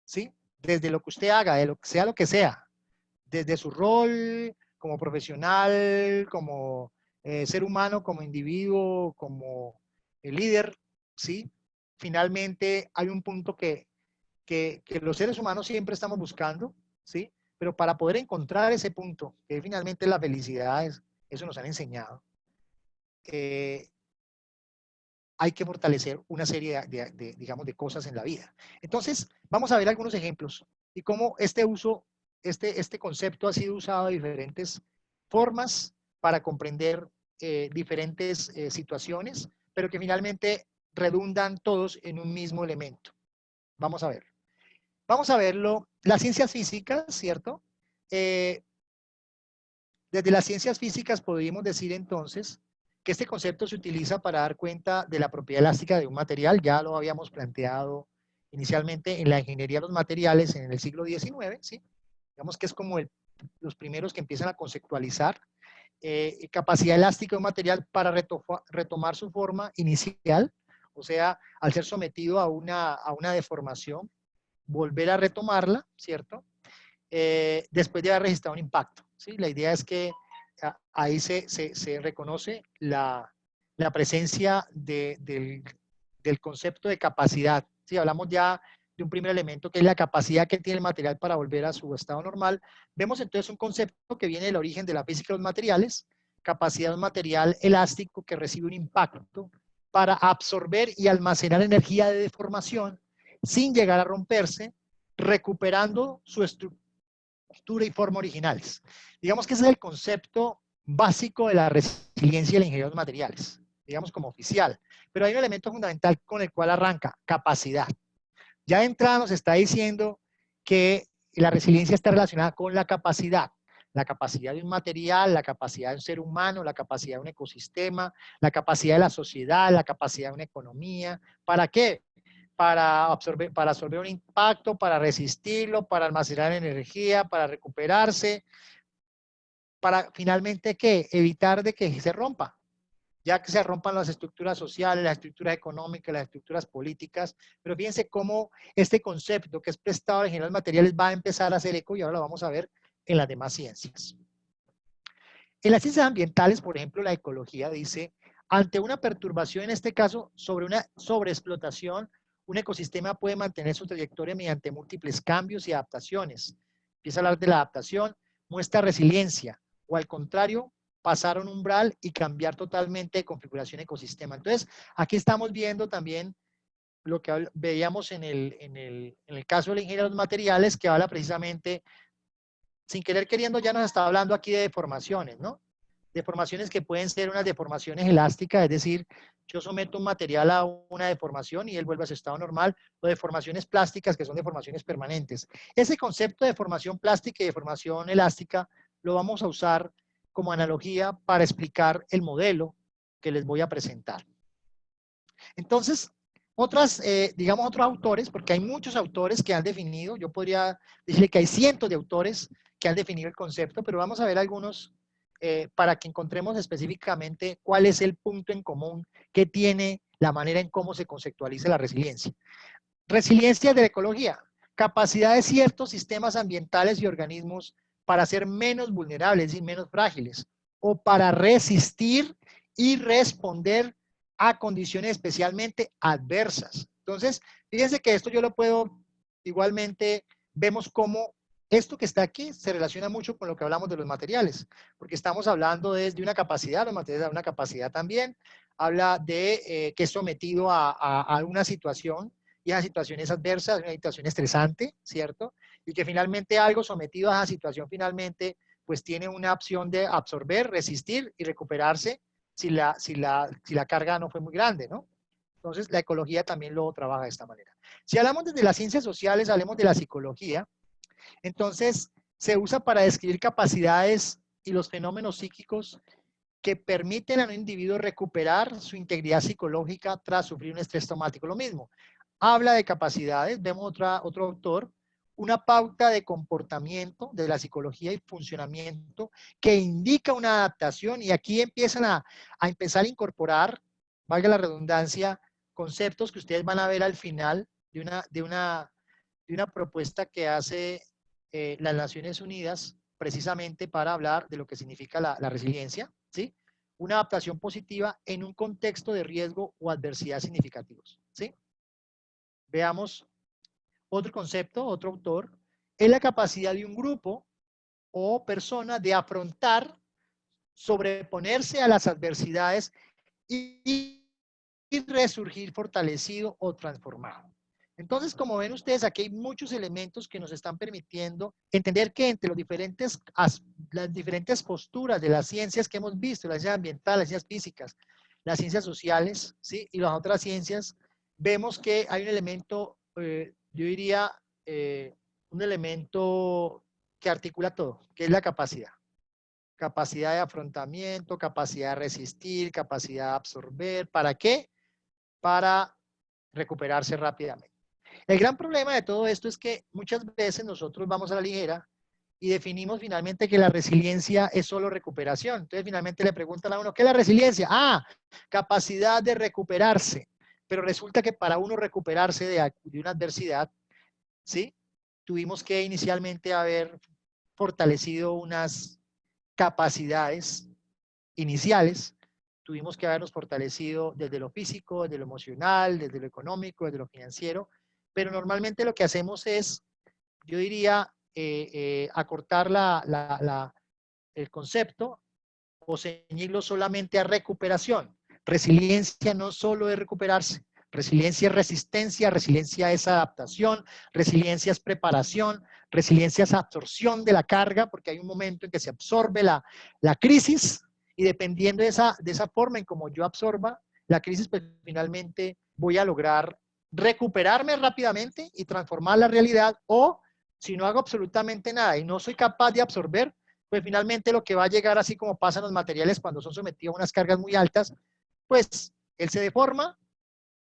¿sí? Desde lo que usted haga, de lo que sea, desde su rol como profesional, como ser humano, como individuo, como líder, ¿sí? Finalmente hay un punto que los seres humanos siempre estamos buscando, ¿sí? Pero para poder encontrar ese punto, que finalmente la felicidad es, eso nos han enseñado, hay que fortalecer una serie digamos, de cosas en la vida. Entonces, vamos a ver algunos ejemplos y cómo este concepto ha sido usado de diferentes formas para comprender diferentes situaciones, pero que finalmente redundan todos en un mismo elemento. Vamos a ver. Vamos a verlo. Las ciencias físicas, ¿cierto? Desde las ciencias físicas podríamos decir entonces que este concepto se utiliza para dar cuenta de la propiedad elástica de un material. Ya lo habíamos planteado inicialmente en la ingeniería de los materiales en el siglo XIX, ¿sí? Digamos que es como los primeros que empiezan a conceptualizar capacidad elástica de un material para retomar su forma inicial, o sea, al ser sometido a una deformación, volver a retomarla, ¿cierto? Después de haber registrado un impacto, ¿sí? La idea es que ahí se reconoce la presencia del concepto de capacidad, ¿sí? Hablamos ya de un primer elemento que es la capacidad que tiene el material para volver a su estado normal. Vemos entonces un concepto que viene del origen de la física de los materiales, capacidad de un material elástico que recibe un impacto para absorber y almacenar energía de deformación sin llegar a romperse, recuperando su estructura y forma originales. Digamos que ese es el concepto básico de la resiliencia y la ingeniería de los materiales, digamos como oficial. Pero hay un elemento fundamental con el cual arranca, capacidad. Ya de entrada nos está diciendo que la resiliencia está relacionada con la capacidad de un material, la capacidad de un ser humano, la capacidad de un ecosistema, la capacidad de la sociedad, la capacidad de una economía. ¿Para qué? Para absorber un impacto, para resistirlo, para almacenar energía, para recuperarse, para finalmente ¿qué? Evitar de que se rompa, ya que se rompan las estructuras sociales, las estructuras económicas, las estructuras políticas. Pero fíjense cómo este concepto que es prestado en general materiales va a empezar a hacer eco y ahora lo vamos a ver en las demás ciencias. En las ciencias ambientales, por ejemplo, la ecología dice, ante una perturbación, en este caso, sobre una sobreexplotación, un ecosistema puede mantener su trayectoria mediante múltiples cambios y adaptaciones. Empieza a hablar de la adaptación, muestra resiliencia, o al contrario, pasar un umbral y cambiar totalmente de configuración ecosistema. Entonces, aquí estamos viendo también lo que veíamos en el caso de la ingeniería de los materiales, que habla precisamente, sin querer queriendo, ya nos está hablando aquí de deformaciones, ¿no? Deformaciones que pueden ser unas deformaciones elásticas, es decir, yo someto un material a una deformación y él vuelve a su estado normal, o deformaciones plásticas que son deformaciones permanentes. Ese concepto de deformación plástica y deformación elástica lo vamos a usar como analogía para explicar el modelo que les voy a presentar. Entonces, digamos otros autores, porque hay muchos autores que han definido, yo podría decirle que hay cientos de autores que han definido el concepto, pero vamos a ver algunos para que encontremos específicamente cuál es el punto en común que tiene la manera en cómo se conceptualiza la resiliencia. Resiliencia de la ecología, capacidad de ciertos sistemas ambientales y organismos para ser menos vulnerables y menos frágiles, o para resistir y responder a condiciones especialmente adversas. Entonces, fíjense que esto yo lo puedo, igualmente, vemos cómo esto que está aquí se relaciona mucho con lo que hablamos de los materiales, porque estamos hablando de una capacidad, los materiales dan una capacidad también, habla de que es sometido a una situación, y esa situación es adversa, es una situación estresante, ¿cierto? Y que finalmente algo sometido a esa situación finalmente pues tiene una opción de absorber, resistir y recuperarse si la carga no fue muy grande, ¿no? Entonces la ecología también lo trabaja de esta manera. Si hablamos desde las ciencias sociales, hablemos de la psicología. Entonces, se usa para describir capacidades y los fenómenos psíquicos que permiten a un individuo recuperar su integridad psicológica tras sufrir un estrés traumático. Lo mismo, habla de capacidades, vemos otro autor, una pauta de comportamiento de la psicología y funcionamiento que indica una adaptación, y aquí empiezan a empezar a incorporar, valga la redundancia, conceptos que ustedes van a ver al final de una propuesta que hace las Naciones Unidas precisamente para hablar de lo que significa la resiliencia, ¿sí? Una adaptación positiva en un contexto de riesgo o adversidad significativos, ¿sí? Veamos otro concepto, otro autor, es la capacidad de un grupo o persona de afrontar, sobreponerse a las adversidades y resurgir fortalecido o transformado. Entonces, como ven ustedes, aquí hay muchos elementos que nos están permitiendo entender que entre las diferentes posturas de las ciencias que hemos visto, las ciencias ambientales, las ciencias físicas, las ciencias sociales, ¿sí? Y las otras ciencias, vemos que hay un elemento, yo diría, un elemento que articula todo, que es la capacidad. Capacidad de afrontamiento, capacidad de resistir, capacidad de absorber. ¿Para qué? Para recuperarse rápidamente. El gran problema de todo esto es que muchas veces nosotros vamos a la ligera y definimos finalmente que la resiliencia es solo recuperación. Entonces finalmente le preguntan a uno, ¿qué es la resiliencia? Ah, capacidad de recuperarse. Pero resulta que para uno recuperarse de una adversidad, ¿sí? Tuvimos que inicialmente haber fortalecido unas capacidades iniciales, tuvimos que habernos fortalecido desde lo físico, desde lo emocional, desde lo económico, desde lo financiero, pero normalmente lo que hacemos es, yo diría, acortar el concepto o ceñirlo solamente a recuperación. Resiliencia no solo es recuperarse, resiliencia es resistencia, resiliencia es adaptación, resiliencia es preparación, resiliencia es absorción de la carga, porque hay un momento en que se absorbe la crisis, y dependiendo de esa forma en como yo absorba la crisis, pues finalmente voy a lograr recuperarme rápidamente y transformar la realidad, o si no hago absolutamente nada y no soy capaz de absorber, pues finalmente lo que va a llegar, así como pasan los materiales cuando son sometidos a unas cargas muy altas, pues él se deforma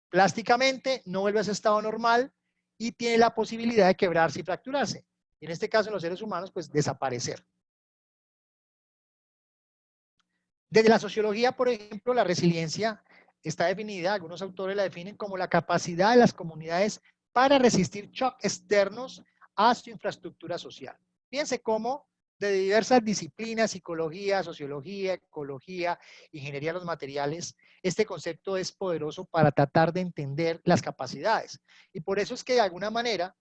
plásticamente, no vuelve a ese estado normal y tiene la posibilidad de quebrarse y fracturarse. Y en este caso, en los seres humanos, pues desaparecer. Desde la sociología, por ejemplo, la resiliencia está definida, algunos autores la definen como la capacidad de las comunidades para resistir shocks externos a su infraestructura social. Fíjense cómo de diversas disciplinas, psicología, sociología, ecología, ingeniería de los materiales, este concepto es poderoso para tratar de entender las capacidades. Y por eso es que de alguna manera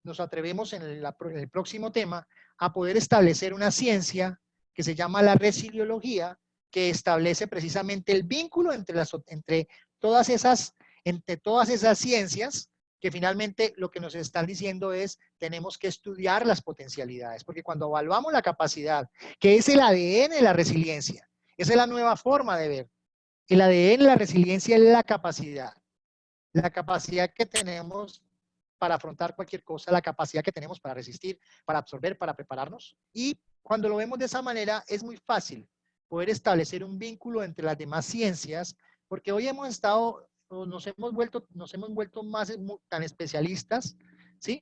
nos atrevemos en el próximo tema a poder establecer una ciencia que se llama la resiliología, que establece precisamente el vínculo entre todas esas ciencias, que finalmente lo que nos están diciendo es, tenemos que estudiar las potencialidades, porque cuando evaluamos la capacidad, que es el ADN de la resiliencia, esa es la nueva forma de ver. El ADN de la resiliencia es la capacidad que tenemos para afrontar cualquier cosa, la capacidad que tenemos para resistir, para absorber, para prepararnos. Y cuando lo vemos de esa manera, es muy fácil poder establecer un vínculo entre las demás ciencias, porque hoy hemos estado, nos hemos vuelto más tan especialistas, ¿sí?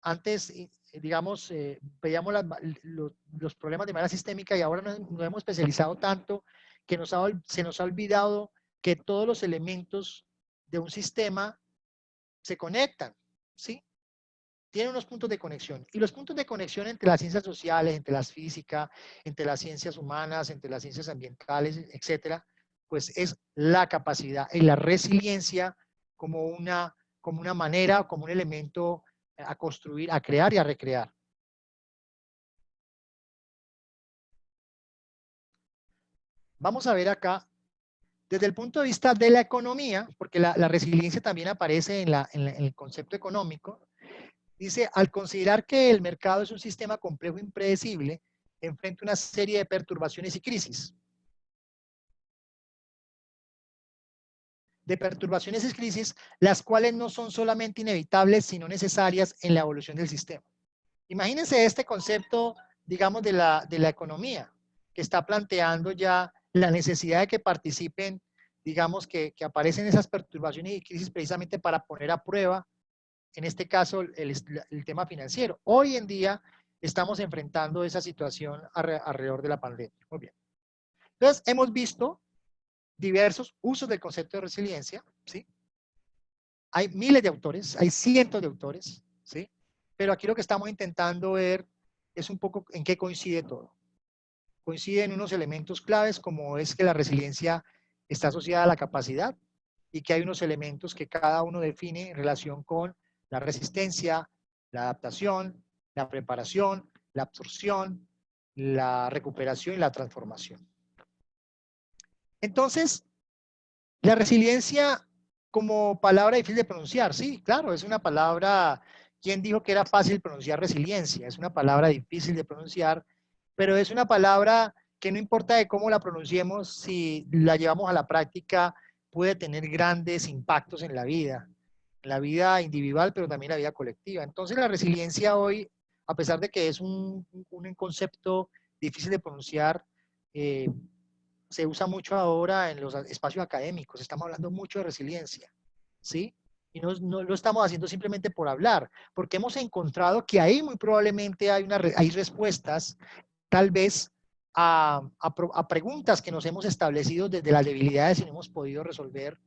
Antes, digamos, veíamos los problemas de manera sistémica, y ahora nos hemos especializado tanto que se nos ha olvidado que todos los elementos de un sistema se conectan, ¿sí? Tienen unos puntos de conexión. Y los puntos de conexión entre las ciencias sociales, entre las físicas, entre las ciencias humanas, entre las ciencias ambientales, etcétera, pues es la capacidad y la resiliencia como una manera, como un elemento a construir, a crear y a recrear. Vamos a ver acá, desde el punto de vista de la economía, porque la resiliencia también aparece en el concepto económico. Dice, al considerar que el mercado es un sistema complejo e impredecible, enfrenta una serie de perturbaciones y crisis. Las cuales no son solamente inevitables, sino necesarias en la evolución del sistema. Imagínense este concepto, digamos, de la economía, que está planteando ya la necesidad de que participen, digamos, que aparecen esas perturbaciones y crisis precisamente para poner a prueba, en este caso, el tema financiero. Hoy en día estamos enfrentando esa situación alrededor de la pandemia. Muy bien. Entonces, hemos visto diversos usos del concepto de resiliencia, ¿sí? Hay miles de autores, hay cientos de autores, ¿sí? Pero aquí lo que estamos intentando ver es un poco en qué coincide todo. Coinciden unos elementos claves como es que la resiliencia está asociada a la capacidad y que hay unos elementos que cada uno define en relación con la resistencia, la adaptación, la preparación, la absorción, la recuperación y la transformación. Entonces, la resiliencia como palabra difícil de pronunciar, sí, claro, es una palabra, ¿quién dijo que era fácil pronunciar resiliencia? Es una palabra difícil de pronunciar, pero es una palabra que no importa de cómo la pronunciemos, si la llevamos a la práctica, puede tener grandes impactos en la vida individual, pero también en la vida colectiva. Entonces la resiliencia hoy, a pesar de que es un concepto difícil de pronunciar, eh, se usa mucho ahora en los espacios académicos, estamos hablando mucho de resiliencia, ¿sí? Y no lo estamos haciendo simplemente por hablar, porque hemos encontrado que ahí muy probablemente hay respuestas, tal vez a preguntas que nos hemos establecido desde las debilidades y no hemos podido resolver,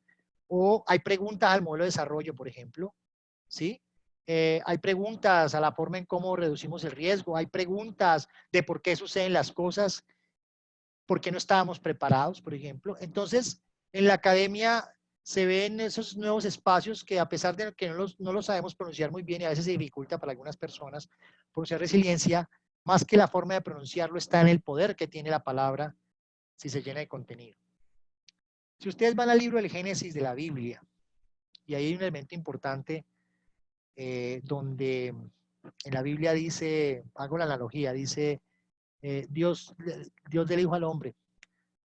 o hay preguntas al modelo de desarrollo, por ejemplo, ¿sí? Hay preguntas a la forma en cómo reducimos el riesgo, hay preguntas de por qué suceden las cosas, porque no estábamos preparados, por ejemplo. Entonces, en la academia se ven esos nuevos espacios que a pesar de que no los sabemos pronunciar muy bien y a veces se dificulta para algunas personas pronunciar resiliencia, más que la forma de pronunciarlo está en el poder que tiene la palabra si se llena de contenido. Si ustedes van al libro del Génesis de la Biblia, y ahí hay un elemento importante donde en la Biblia dice, hago la analogía, dice, Dios le dijo al hombre,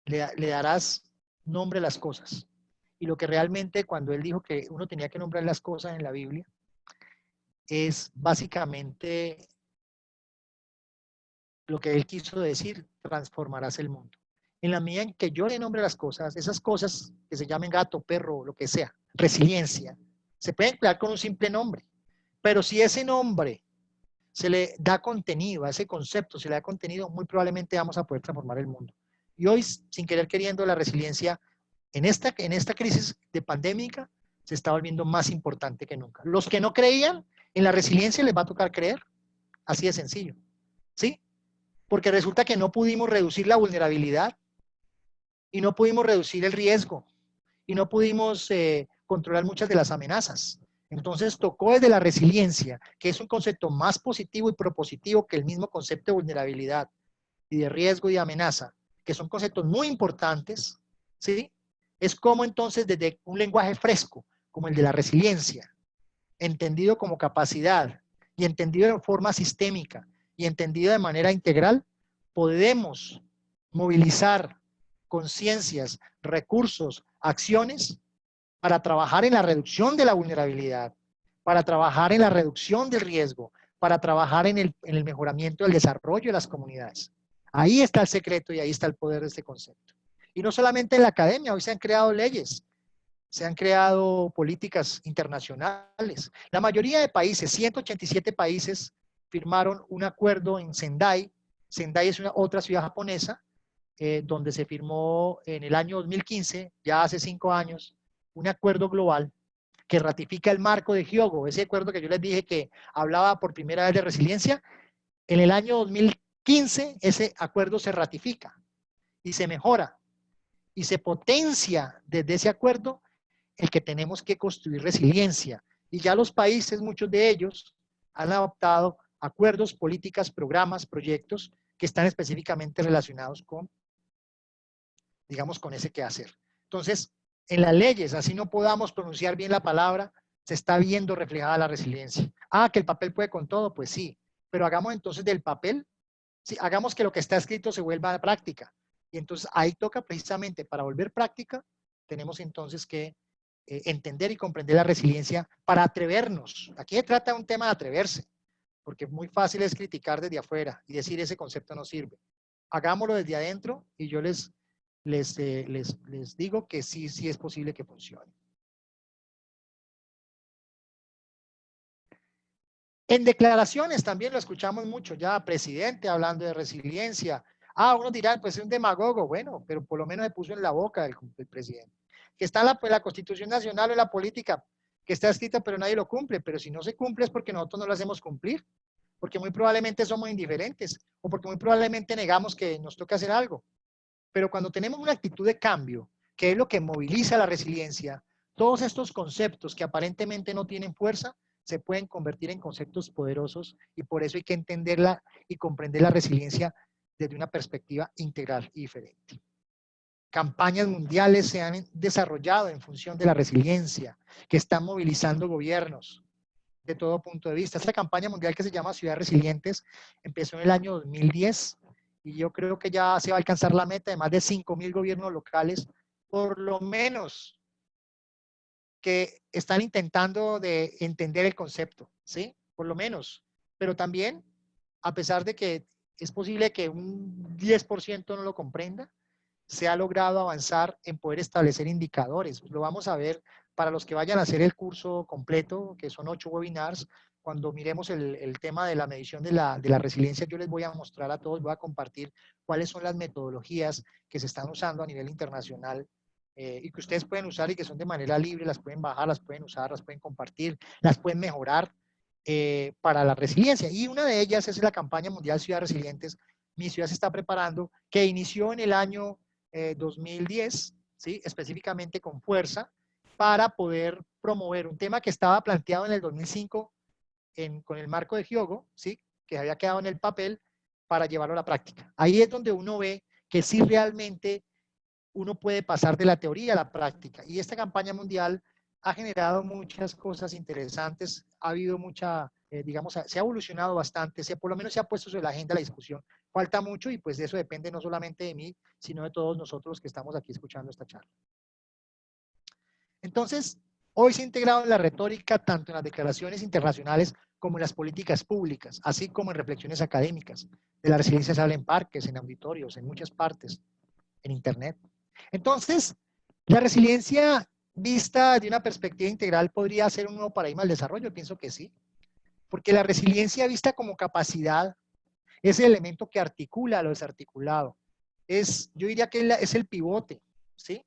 le darás nombre a las cosas. Y lo que realmente cuando él dijo que uno tenía que nombrar las cosas en la Biblia, es básicamente lo que él quiso decir, transformarás el mundo. En la medida en que yo le nombre las cosas, esas cosas que se llamen gato, perro, lo que sea, resiliencia, se pueden crear con un simple nombre. Pero si ese nombre se le da contenido, a ese concepto se le da contenido, muy probablemente vamos a poder transformar el mundo. Y hoy, sin querer queriendo, la resiliencia en esta crisis de pandémica se está volviendo más importante que nunca. Los que no creían en la resiliencia les va a tocar creer, así de sencillo, ¿sí? Porque resulta que no pudimos reducir la vulnerabilidad y no pudimos reducir el riesgo y no pudimos controlar muchas de las amenazas. Entonces tocó desde la resiliencia, que es un concepto más positivo y propositivo que el mismo concepto de vulnerabilidad y de riesgo y de amenaza, que son conceptos muy importantes, ¿sí? Es como entonces desde un lenguaje fresco, como el de la resiliencia, entendido como capacidad y entendido de forma sistémica y entendido de manera integral, podemos movilizar conciencias, recursos, acciones para trabajar en la reducción de la vulnerabilidad, para trabajar en la reducción del riesgo, para trabajar en el mejoramiento del desarrollo de las comunidades. Ahí está el secreto y ahí está el poder de este concepto. Y no solamente en la academia, hoy se han creado leyes, se han creado políticas internacionales. La mayoría de países, 187 países, firmaron un acuerdo en Sendai. Sendai es otra ciudad japonesa, donde se firmó en el año 2015, ya hace 5 años, un acuerdo global que ratifica el marco de Hyogo, ese acuerdo que yo les dije que hablaba por primera vez de resiliencia. En el año 2015 ese acuerdo se ratifica y se mejora y se potencia desde ese acuerdo el que tenemos que construir resiliencia. Y ya los países, muchos de ellos, han adoptado acuerdos, políticas, programas, proyectos que están específicamente relacionados con, digamos, con ese quehacer. Entonces, en las leyes, así no podamos pronunciar bien la palabra, se está viendo reflejada la resiliencia. Ah, que el papel puede con todo, pues sí, pero hagamos entonces del papel, sí, hagamos que lo que está escrito se vuelva a práctica. Y entonces ahí toca precisamente para volver práctica, tenemos entonces que entender y comprender la resiliencia para atrevernos. Aquí se trata de un tema de atreverse, porque muy fácil es criticar desde afuera y decir ese concepto no sirve. Hagámoslo desde adentro y yo les digo que sí, sí es posible que funcione. En declaraciones también lo escuchamos mucho, ya presidente hablando de resiliencia. Ah, uno dirá, pues es un demagogo, bueno, pero por lo menos se puso en la boca del presidente. Que está en la Constitución Nacional o en la política, que está escrita pero nadie lo cumple, pero si no se cumple es porque nosotros no lo hacemos cumplir, porque muy probablemente somos indiferentes o porque muy probablemente negamos que nos toca hacer algo. Pero cuando tenemos una actitud de cambio, que es lo que moviliza la resiliencia, todos estos conceptos que aparentemente no tienen fuerza, se pueden convertir en conceptos poderosos y por eso hay que entenderla y comprender la resiliencia desde una perspectiva integral y diferente. Campañas mundiales se han desarrollado en función de la resiliencia, que están movilizando gobiernos de todo punto de vista. Esta campaña mundial que se llama Ciudades Resilientes empezó en el año 2010 y yo creo que ya se va a alcanzar la meta de más de 5.000 gobiernos locales, por lo menos, que están intentando de entender el concepto, ¿sí? Por lo menos. Pero también, a pesar de que es posible que un 10% no lo comprenda, se ha logrado avanzar en poder establecer indicadores. Lo vamos a ver para los que vayan a hacer el curso completo, que son 8 webinars. Cuando miremos el tema de la medición de la resiliencia, yo les voy a mostrar a todos, voy a compartir cuáles son las metodologías que se están usando a nivel internacional y que ustedes pueden usar y que son de manera libre, las pueden bajar, las pueden usar, las pueden compartir, las pueden mejorar para la resiliencia. Y una de ellas es la campaña mundial Ciudades Resilientes. Mi ciudad se está preparando, que inició en el año 2010, ¿sí? Específicamente con fuerza, para poder promover un tema que estaba planteado en el 2005 con el marco de Hyogo, ¿sí? Que había quedado en el papel para llevarlo a la práctica. Ahí es donde uno ve que sí realmente uno puede pasar de la teoría a la práctica. Y esta campaña mundial ha generado muchas cosas interesantes, ha habido mucha, digamos, se ha evolucionado bastante, por lo menos se ha puesto sobre la agenda la discusión. Falta mucho y pues de eso depende no solamente de mí, sino de todos nosotros que estamos aquí escuchando esta charla. Entonces, hoy se ha integrado en la retórica tanto en las declaraciones internacionales como en las políticas públicas, así como en reflexiones académicas. De la resiliencia se habla en parques, en auditorios, en muchas partes, en internet. Entonces, la resiliencia vista de una perspectiva integral podría ser un nuevo paradigma del desarrollo, pienso que sí, porque la resiliencia vista como capacidad es el elemento que articula lo desarticulado. Yo diría que es el pivote, ¿sí?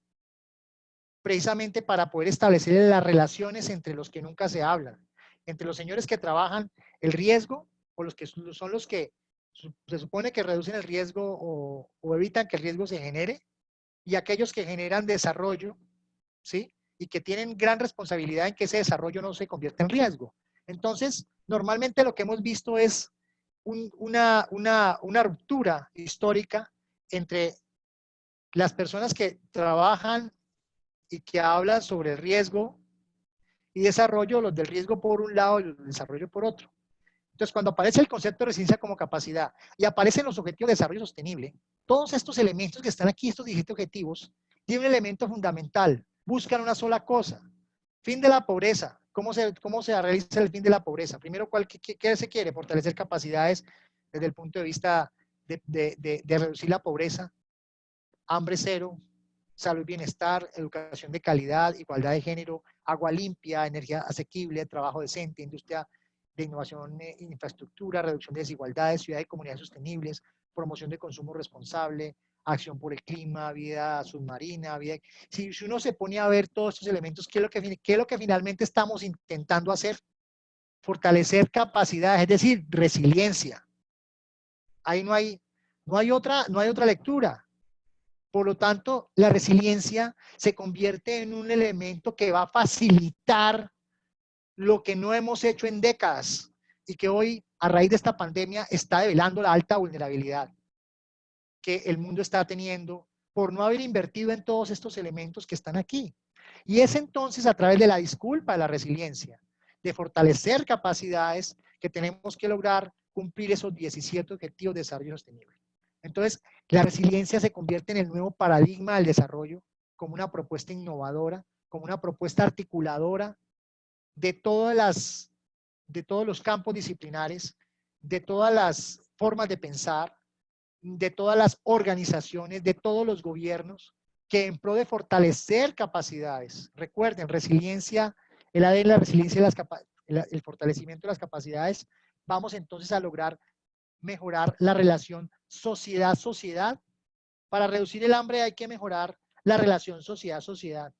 Precisamente para poder establecer las relaciones entre los que nunca se hablan, entre los señores que trabajan el riesgo o los que son los que se supone que reducen el riesgo o evitan que el riesgo se genere, y aquellos que generan desarrollo, ¿sí? Y que tienen gran responsabilidad en que ese desarrollo no se convierta en riesgo. Entonces, normalmente lo que hemos visto es una ruptura histórica entre las personas que trabajan y que hablan sobre el riesgo y desarrollo, los del riesgo por un lado y los del desarrollo por otro. Entonces, cuando aparece el concepto de resiliencia como capacidad y aparecen los objetivos de desarrollo sostenible, todos estos elementos que están aquí, estos 17 objetivos, tienen un elemento fundamental. Buscan una sola cosa. Fin de la pobreza. ¿Cómo se realiza el fin de la pobreza? Primero, ¿qué se quiere? Fortalecer capacidades desde el punto de vista de reducir la pobreza, hambre cero, salud y bienestar, educación de calidad, igualdad de género, agua limpia, energía asequible, trabajo decente, industria de innovación, infraestructura, reducción de desigualdades, ciudad y comunidades sostenibles, promoción de consumo responsable, acción por el clima, vida submarina, vida... Si uno se pone a ver todos estos elementos, ¿qué es lo que finalmente estamos intentando hacer? Fortalecer capacidades, es decir, resiliencia. Ahí no hay otra lectura. Por lo tanto, la resiliencia se convierte en un elemento que va a facilitar lo que no hemos hecho en décadas y que hoy, a raíz de esta pandemia, está develando la alta vulnerabilidad que el mundo está teniendo por no haber invertido en todos estos elementos que están aquí. Y es entonces a través de la disculpa de la resiliencia, de fortalecer capacidades, que tenemos que lograr cumplir esos 17 objetivos de desarrollo sostenible. Entonces, la resiliencia se convierte en el nuevo paradigma del desarrollo como una propuesta innovadora, como una propuesta articuladora de todos los campos disciplinares de todas las formas de pensar, de todas las organizaciones, de todos los gobiernos, que en pro de fortalecer capacidades, recuerden, resiliencia, el ADN de la resiliencia y el fortalecimiento de las capacidades, vamos entonces a lograr mejorar la relación sociedad-sociedad. Para reducir el hambre hay que mejorar la relación sociedad-sociedad,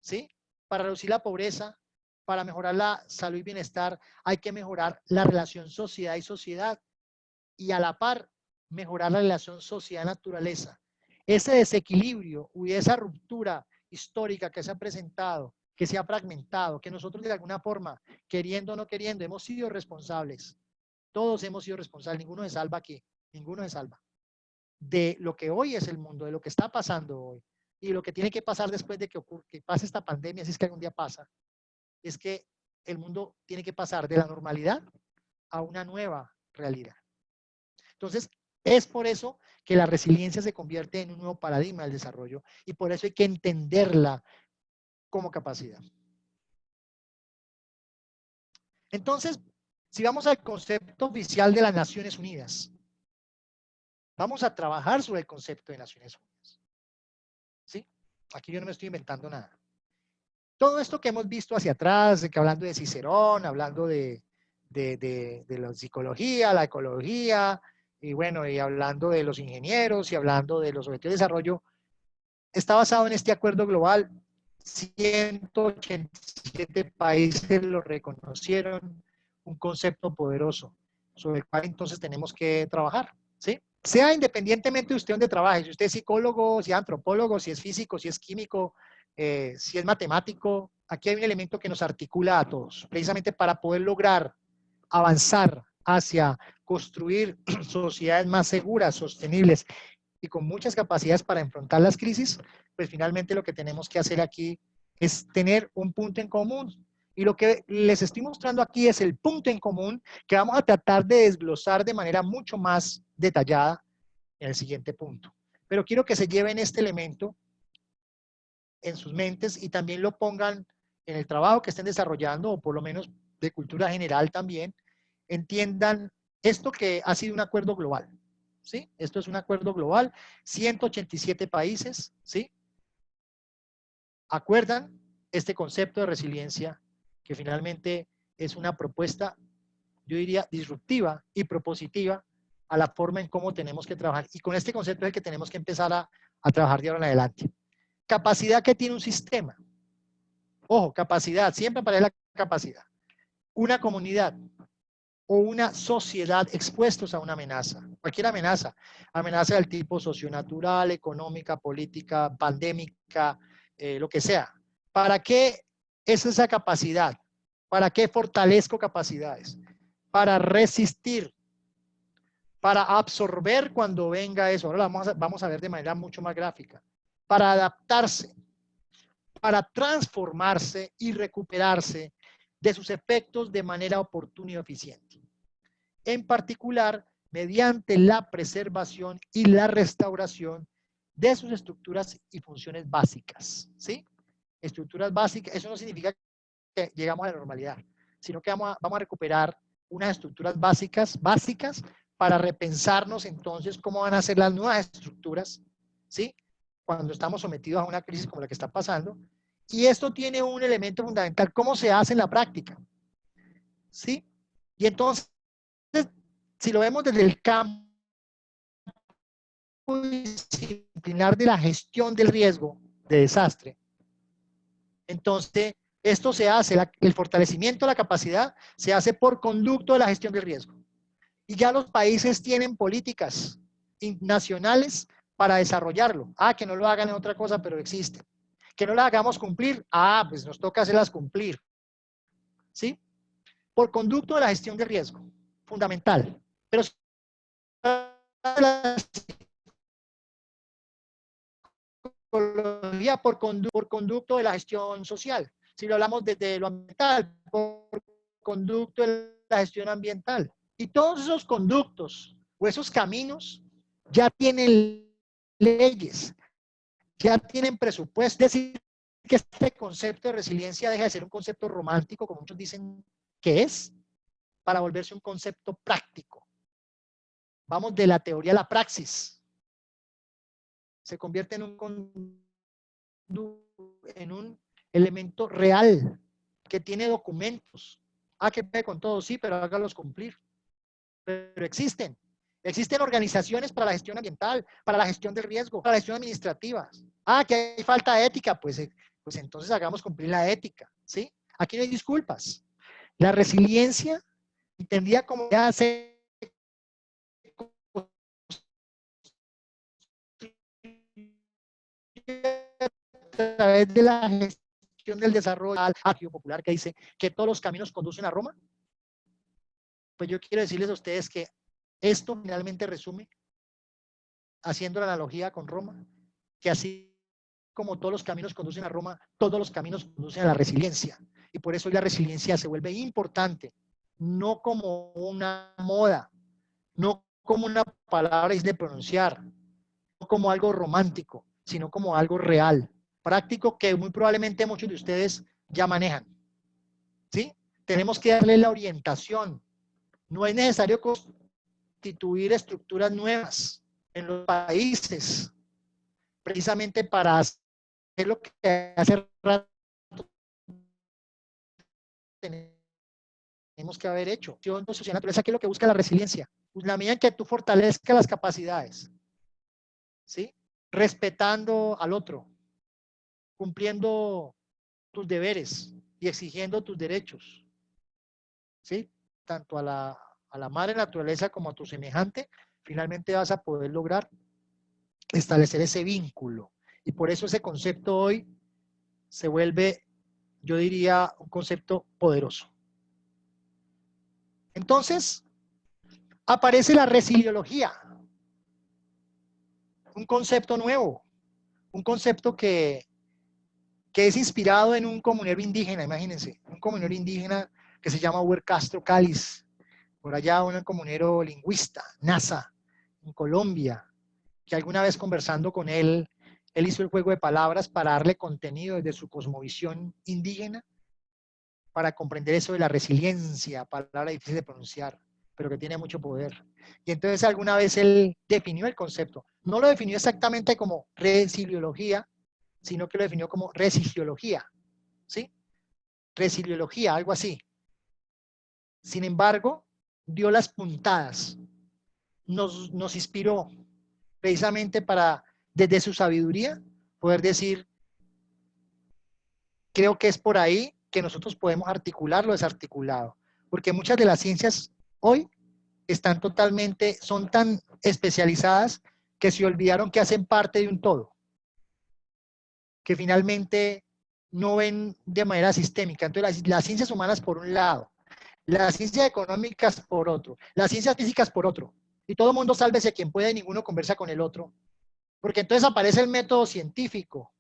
¿sí? Para reducir la pobreza, para mejorar la salud y bienestar, hay que mejorar la relación sociedad y sociedad. Y a la par, mejorar la relación sociedad-naturaleza. Ese desequilibrio y esa ruptura histórica que se ha presentado, que se ha fragmentado, que nosotros de alguna forma, queriendo o no queriendo, hemos sido responsables. Todos hemos sido responsables, ninguno se salva aquí, ninguno se salva. De lo que hoy es el mundo, de lo que está pasando hoy, y lo que tiene que pasar después de que pase esta pandemia, si es que algún día pasa, es que el mundo tiene que pasar de la normalidad a una nueva realidad. Entonces, es por eso que la resiliencia se convierte en un nuevo paradigma del desarrollo y por eso hay que entenderla como capacidad. Entonces, si vamos al concepto oficial de las Naciones Unidas, vamos a trabajar sobre el concepto de Naciones Unidas. ¿Sí? Aquí yo no me estoy inventando nada. Todo esto que hemos visto hacia atrás, que hablando de Cicerón, hablando de la psicología, la ecología, y bueno, y hablando de los ingenieros y hablando de los objetivos de desarrollo, está basado en este acuerdo global. 187 países lo reconocieron, un concepto poderoso sobre el cual entonces tenemos que trabajar, ¿sí? Sea independientemente de usted donde trabaje, si usted es psicólogo, si es antropólogo, si es físico, si es químico, si es matemático, aquí hay un elemento que nos articula a todos, precisamente para poder lograr avanzar hacia construir sociedades más seguras, sostenibles y con muchas capacidades para enfrentar las crisis, pues finalmente lo que tenemos que hacer aquí es tener un punto en común. Y lo que les estoy mostrando aquí es el punto en común que vamos a tratar de desglosar de manera mucho más detallada en el siguiente punto. Pero quiero que se lleven este elemento en sus mentes y también lo pongan en el trabajo que estén desarrollando, o por lo menos de cultura general también, entiendan esto que ha sido un acuerdo global. ¿Sí? Esto es un acuerdo global, 187 países, ¿sí? Acuerdan este concepto de resiliencia, que finalmente es una propuesta, yo diría, disruptiva y propositiva a la forma en cómo tenemos que trabajar. Y con este concepto es el que tenemos que empezar a trabajar de ahora en adelante. Capacidad que tiene un sistema. Ojo, capacidad, siempre aparece la capacidad. Una comunidad o una sociedad expuestos a una amenaza, cualquier amenaza, amenaza del tipo socionatural, económica, política, pandémica, lo que sea. ¿Para qué es esa capacidad? ¿Para qué fortalezco capacidades? Para resistir, para absorber cuando venga eso. Ahora vamos a ver de manera mucho más gráfica. Para adaptarse, para transformarse y recuperarse de sus efectos de manera oportuna y eficiente. En particular, mediante la preservación y la restauración de sus estructuras y funciones básicas. ¿Sí? Estructuras básicas, eso no significa que llegamos a la normalidad, sino que vamos a recuperar unas estructuras básicas para repensarnos entonces cómo van a ser las nuevas estructuras, ¿sí? Cuando estamos sometidos a una crisis como la que está pasando. Y esto tiene un elemento fundamental, cómo se hace en la práctica, ¿sí? Y entonces, si lo vemos desde el campo disciplinar de la gestión del riesgo de desastre, entonces esto se hace, el fortalecimiento de la capacidad se hace por conducto de la gestión del riesgo. Y ya los países tienen políticas nacionales para desarrollarlo. Ah, que no lo hagan en otra cosa, pero existe. Que no las hagamos cumplir. Ah, pues nos toca hacerlas cumplir. ¿Sí? Por conducto de la gestión de riesgo. Fundamental. Pero por conducto de la gestión social. Si lo hablamos desde lo ambiental, por conducto de la gestión ambiental. Y todos esos conductos o esos caminos ya tienen leyes, ya tienen presupuesto. Es decir, que este concepto de resiliencia deja de ser un concepto romántico, como muchos dicen que es, para volverse un concepto práctico. Vamos de la teoría a la praxis. Se convierte en un elemento real que tiene documentos. Que ve con todo, sí, pero hágalos cumplir. Pero existen. Existen organizaciones para la gestión ambiental, para la gestión del riesgo, para la gestión administrativa. Que hay falta de ética, pues entonces hagamos cumplir la ética, ¿sí? Aquí no hay disculpas. La resiliencia, entendida como ya hace a través de la gestión del desarrollo popular que dice que todos los caminos conducen a Roma. Pues yo quiero decirles a ustedes que esto finalmente resume, haciendo la analogía con Roma, que así como todos los caminos conducen a Roma, todos los caminos conducen a la resiliencia. Y por eso la resiliencia se vuelve importante, no como una moda, no como una palabra de pronunciar, no como algo romántico, sino como algo real, práctico, que muy probablemente muchos de ustedes ya manejan. ¿Sí? Tenemos que darle la orientación. No es necesario constituir estructuras nuevas en los países, precisamente para hacer lo que hace rato tenemos que haber hecho. Social naturaleza, ¿qué es lo que busca la resiliencia? Pues la medida en que tú fortalezcas las capacidades, ¿sí? Respetando al otro, cumpliendo tus deberes y exigiendo tus derechos, ¿sí? Tanto a la madre naturaleza como a tu semejante, finalmente vas a poder lograr establecer ese vínculo. Y por eso ese concepto hoy se vuelve, yo diría, un concepto poderoso. Entonces, aparece la resiliología, un concepto nuevo, un concepto que es inspirado en un comunero indígena, imagínense, un comunero indígena que se llama Huer Castro Cáliz, por allá un comunero lingüista, NASA, en Colombia, que alguna vez conversando con él hizo el juego de palabras para darle contenido desde su cosmovisión indígena, para comprender eso de la resiliencia, palabra difícil de pronunciar, pero que tiene mucho poder. Y entonces alguna vez él definió el concepto. No lo definió exactamente como resiliología, sino que lo definió como resiliología, ¿sí? Resiliología, algo así. Sin embargo, dio las puntadas, nos inspiró precisamente para, desde su sabiduría, poder decir, creo que es por ahí que nosotros podemos articular lo desarticulado, porque muchas de las ciencias hoy son tan especializadas que se olvidaron que hacen parte de un todo, que finalmente no ven de manera sistémica. Entonces las ciencias humanas por un lado, las ciencias económicas por otro, las ciencias físicas por otro, y todo el mundo sálvese quien pueda y ninguno conversa con el otro, porque entonces aparece el método científico,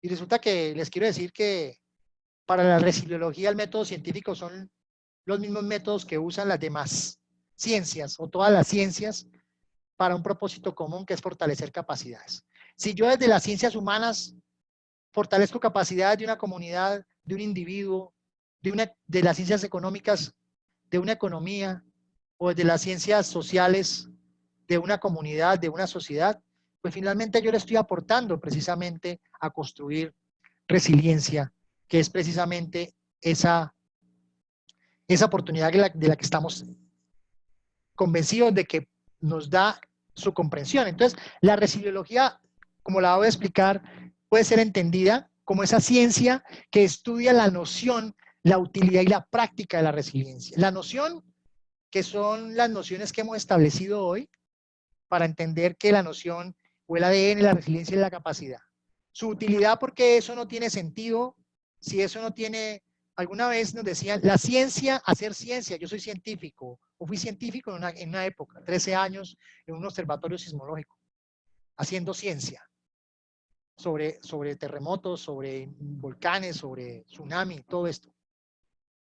y resulta que les quiero decir que para la resiliología el método científico son los mismos métodos que usan las demás ciencias o todas las ciencias para un propósito común, que es fortalecer capacidades. Si yo desde las ciencias humanas fortalezco capacidades de una comunidad, de un individuo, de las ciencias económicas, de una economía, o de las ciencias sociales, de una comunidad, de una sociedad, pues finalmente yo le estoy aportando precisamente a construir resiliencia, que es precisamente esa oportunidad de la que estamos convencidos de que nos da su comprensión. Entonces, la resiliología, como la voy a explicar, puede ser entendida como esa ciencia que estudia la noción, la utilidad y la práctica de la resiliencia. La noción, que son las nociones que hemos establecido hoy, para entender que la noción o el ADN, la resiliencia es la capacidad. Su utilidad, porque eso no tiene sentido, si eso no tiene... Alguna vez nos decían, la ciencia, hacer ciencia, yo soy científico, o fui científico en una época, 13 años, en un observatorio sismológico, haciendo ciencia sobre terremotos, sobre volcanes, sobre tsunami, todo esto.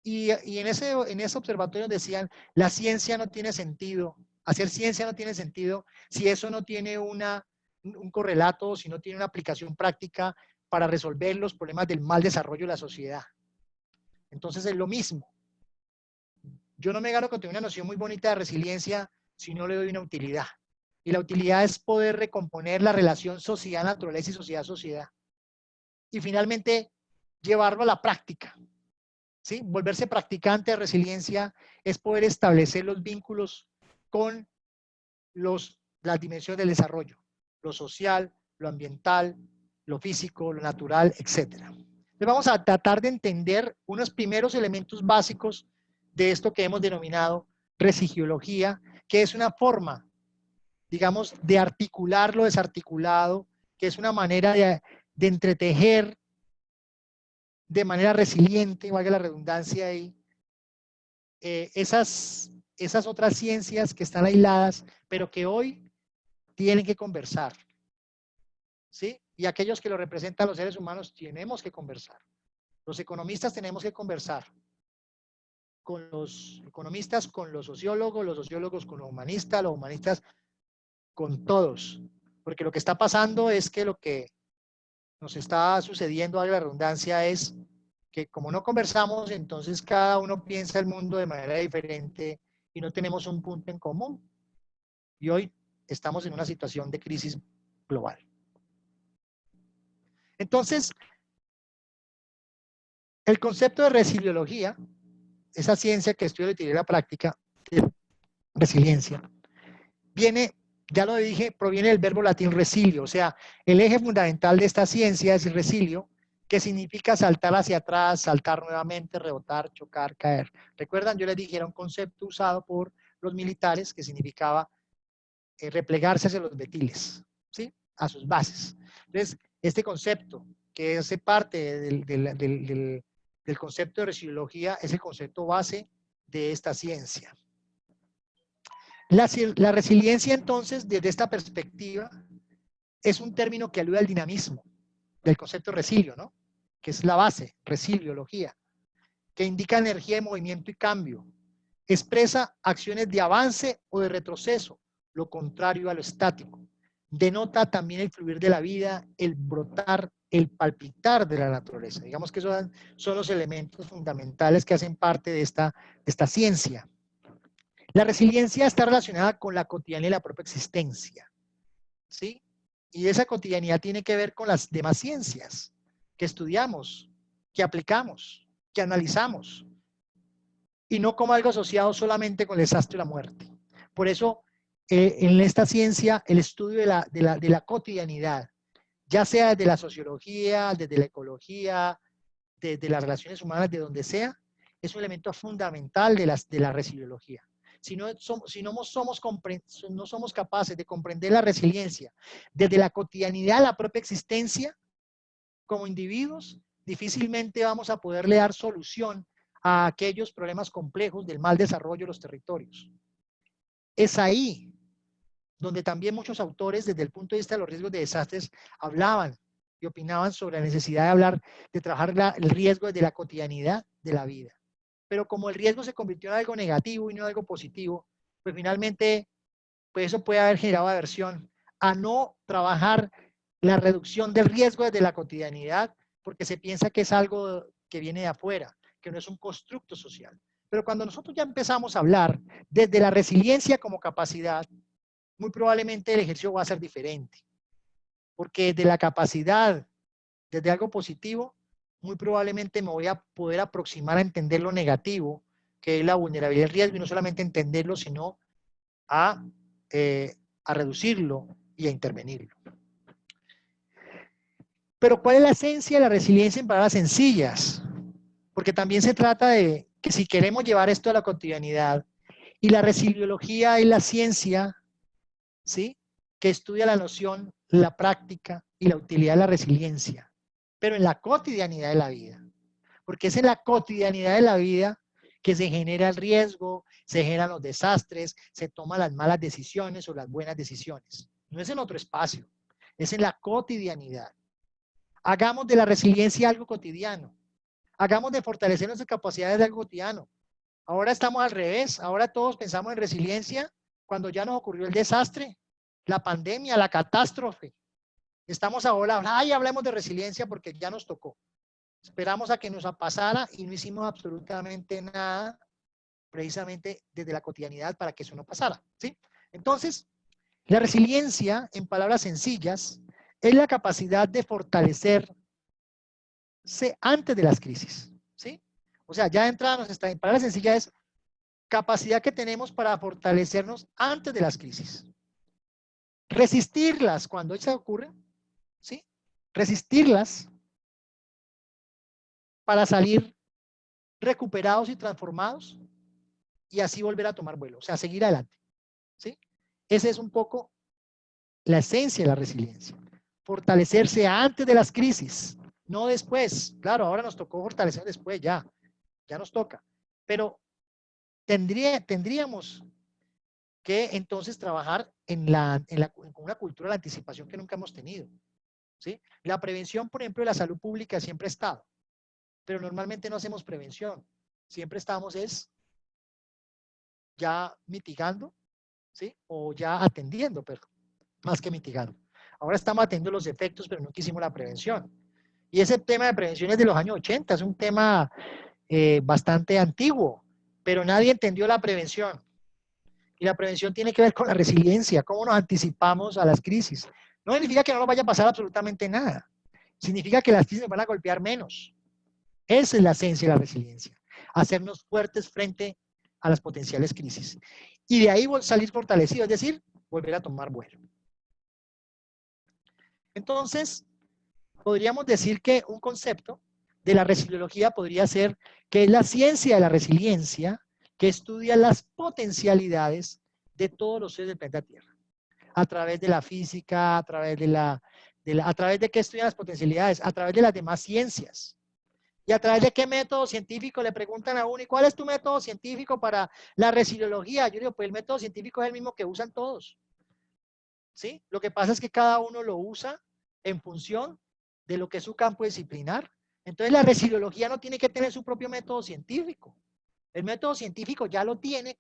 Y en ese observatorio decían, la ciencia no tiene sentido, hacer ciencia no tiene sentido si eso no tiene un correlato, si no tiene una aplicación práctica para resolver los problemas del mal desarrollo de la sociedad. Entonces es lo mismo. Yo no me gano con tener una noción muy bonita de resiliencia si no le doy una utilidad. Y la utilidad es poder recomponer la relación sociedad-naturaleza y sociedad-sociedad. Y finalmente, llevarlo a la práctica. ¿Sí? Volverse practicante de resiliencia es poder establecer los vínculos con las dimensiones del desarrollo, lo social, lo ambiental, lo físico, lo natural, etc. Entonces vamos a tratar de entender unos primeros elementos básicos de esto que hemos denominado resigiología, que es una forma, digamos, de articular lo desarticulado, que es una manera de entretejer de manera resiliente, valga la redundancia ahí, esas otras ciencias que están aisladas, pero que hoy tienen que conversar, ¿sí? Y aquellos que lo representan los seres humanos tenemos que conversar. Los economistas tenemos que conversar con los economistas, con los sociólogos con los humanistas con todos. Porque lo que está pasando es que lo que nos está sucediendo, a la redundancia, es que como no conversamos, entonces cada uno piensa el mundo de manera diferente y no tenemos un punto en común. Y hoy estamos en una situación de crisis global. Entonces, el concepto de resiliología, esa ciencia que estudia la utilidad y la práctica de resiliencia, viene, ya lo dije, proviene del verbo latín resilio, o sea, el eje fundamental de esta ciencia es el resilio, que significa saltar hacia atrás, saltar nuevamente, rebotar, chocar, caer. ¿Recuerdan? Yo les dije, era un concepto usado por los militares que significaba replegarse hacia los betiles, ¿sí? A sus bases. Entonces, este concepto, que hace parte del concepto de resiliología, es el concepto base de esta ciencia. La resiliencia, entonces, desde esta perspectiva, es un término que alude al dinamismo del concepto resilio, ¿no? Que es la base, resiliología, que indica energía de movimiento y cambio. Expresa acciones de avance o de retroceso, lo contrario a lo estático. Denota también el fluir de la vida, el brotar, el palpitar de la naturaleza. Digamos que esos son los elementos fundamentales que hacen parte de esta ciencia. La resiliencia está relacionada con la cotidianidad y la propia existencia, ¿sí? Y esa cotidianidad tiene que ver con las demás ciencias que estudiamos, que aplicamos, que analizamos, y no como algo asociado solamente con el desastre y la muerte. Por eso, en esta ciencia, el estudio de la cotidianidad, ya sea desde la sociología, desde la ecología, desde las relaciones humanas, de donde sea, es un elemento fundamental de la resiliología. Si no somos capaces de comprender la resiliencia desde la cotidianidad de la propia existencia, como individuos, difícilmente vamos a poderle dar solución a aquellos problemas complejos del mal desarrollo de los territorios. Es ahí donde también muchos autores, desde el punto de vista de los riesgos de desastres, hablaban y opinaban sobre la necesidad de hablar, de trabajar el riesgo desde la cotidianidad de la vida. Pero como el riesgo se convirtió en algo negativo y no en algo positivo, pues finalmente, pues eso puede haber generado aversión a no trabajar la reducción del riesgo desde la cotidianidad, porque se piensa que es algo que viene de afuera, que no es un constructo social. Pero cuando nosotros ya empezamos a hablar desde la resiliencia como capacidad, muy probablemente el ejercicio va a ser diferente. Porque de la capacidad, desde algo positivo, muy probablemente me voy a poder aproximar a entender lo negativo, que es la vulnerabilidad y el riesgo, y no solamente entenderlo, sino a reducirlo y a intervenirlo. Pero ¿cuál es la esencia de la resiliencia en palabras sencillas? Porque también se trata de que si queremos llevar esto a la cotidianidad, y la resiliología es la ciencia, ¿sí?, que estudia la noción, la práctica y la utilidad de la resiliencia, pero en la cotidianidad de la vida. Porque es en la cotidianidad de la vida que se genera el riesgo, se generan los desastres, se toman las malas decisiones o las buenas decisiones. No es en otro espacio, es en la cotidianidad. Hagamos de la resiliencia algo cotidiano. Hagamos de fortalecer nuestras capacidades de algo cotidiano. Ahora estamos al revés. Ahora todos pensamos en resiliencia cuando ya nos ocurrió el desastre, la pandemia, la catástrofe. Estamos ahora, ay, hablemos de resiliencia porque ya nos tocó. Esperamos a que nos pasara y no hicimos absolutamente nada precisamente desde la cotidianidad para que eso no pasara, ¿sí? Entonces, la resiliencia, en palabras sencillas, es la capacidad de fortalecerse antes de las crisis, ¿sí? O sea, ya de entrada nos está, en palabras sencillas, es capacidad que tenemos para fortalecernos antes de las crisis. Resistirlas cuando eso ocurre, ¿sí? Resistirlas para salir recuperados y transformados y así volver a tomar vuelo, o sea, seguir adelante, ¿sí? Esa es un poco la esencia de la resiliencia. Fortalecerse antes de las crisis, no después. Claro, ahora nos tocó fortalecer después, ya nos toca. Pero tendríamos que entonces trabajar en una cultura de la anticipación que nunca hemos tenido, ¿sí? La prevención, por ejemplo, de la salud pública siempre ha estado, pero normalmente no hacemos prevención. Siempre estamos ya mitigando, ¿sí? O ya atendiendo, pero más que mitigando. Ahora estamos atendiendo los efectos, pero no hicimos la prevención. Y ese tema de prevención es de los años 80, es un tema bastante antiguo, pero nadie entendió la prevención. Y la prevención tiene que ver con la resiliencia, cómo nos anticipamos a las crisis. No significa que no nos vaya a pasar absolutamente nada. Significa que las crisis nos van a golpear menos. Esa es la esencia de la resiliencia. Hacernos fuertes frente a las potenciales crisis. Y de ahí salir fortalecido, es decir, volver a tomar vuelo. Entonces, podríamos decir que un concepto de la resiliología podría ser que es la ciencia de la resiliencia que estudia las potencialidades de todos los seres del planeta Tierra. A través de la física, a través a través de qué estudian las potencialidades, a través de las demás ciencias. ¿Y a través de qué método científico le preguntan a uno? ¿Y cuál es tu método científico para la resiliología? Yo digo, pues el método científico es el mismo que usan todos, ¿sí? Lo que pasa es que cada uno lo usa en función de lo que es su campo disciplinar. Entonces la resiliología no tiene que tener su propio método científico. El método científico ya lo tiene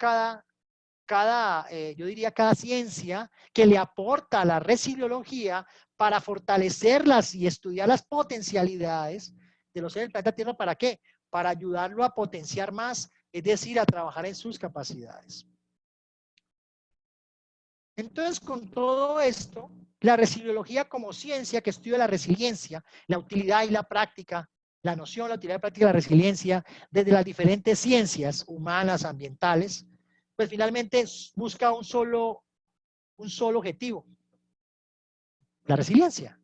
yo diría cada ciencia que le aporta a la resiliología para fortalecerlas y estudiar las potencialidades de los seres del planeta Tierra. ¿Para qué? Para ayudarlo a potenciar más, es decir, a trabajar en sus capacidades. Entonces, con todo esto, la resiliología como ciencia que estudia la resiliencia, la utilidad y la práctica, la noción, la utilidad y la práctica de la resiliencia desde las diferentes ciencias humanas, ambientales, pues finalmente busca un solo objetivo, la resiliencia.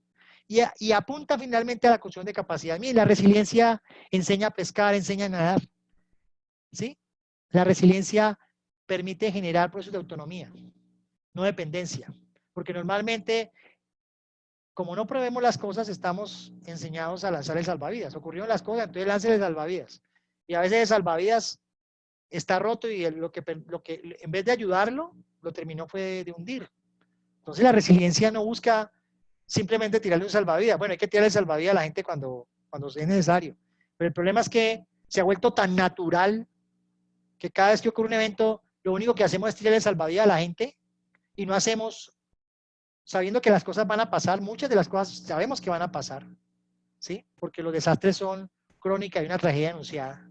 Y apunta finalmente a la construcción de capacidad. Miren, la resiliencia enseña a pescar, enseña a nadar, ¿sí? La resiliencia permite generar procesos de autonomía, no dependencia. Porque normalmente, como no prevemos las cosas, estamos enseñados a lanzar el salvavidas. Ocurrieron las cosas, entonces lance el salvavidas. Y a veces el salvavidas está roto y lo que en vez de ayudarlo, lo terminó fue de hundir. Entonces la resiliencia no busca simplemente tirarle un salvavidas. Bueno, hay que tirarle el salvavidas a la gente cuando es necesario. Pero el problema es que se ha vuelto tan natural que cada vez que ocurre un evento, lo único que hacemos es tirarle el salvavidas a la gente y no hacemos, sabiendo que las cosas van a pasar, muchas de las cosas sabemos que van a pasar, ¿sí? Porque los desastres son crónica y una tragedia anunciada.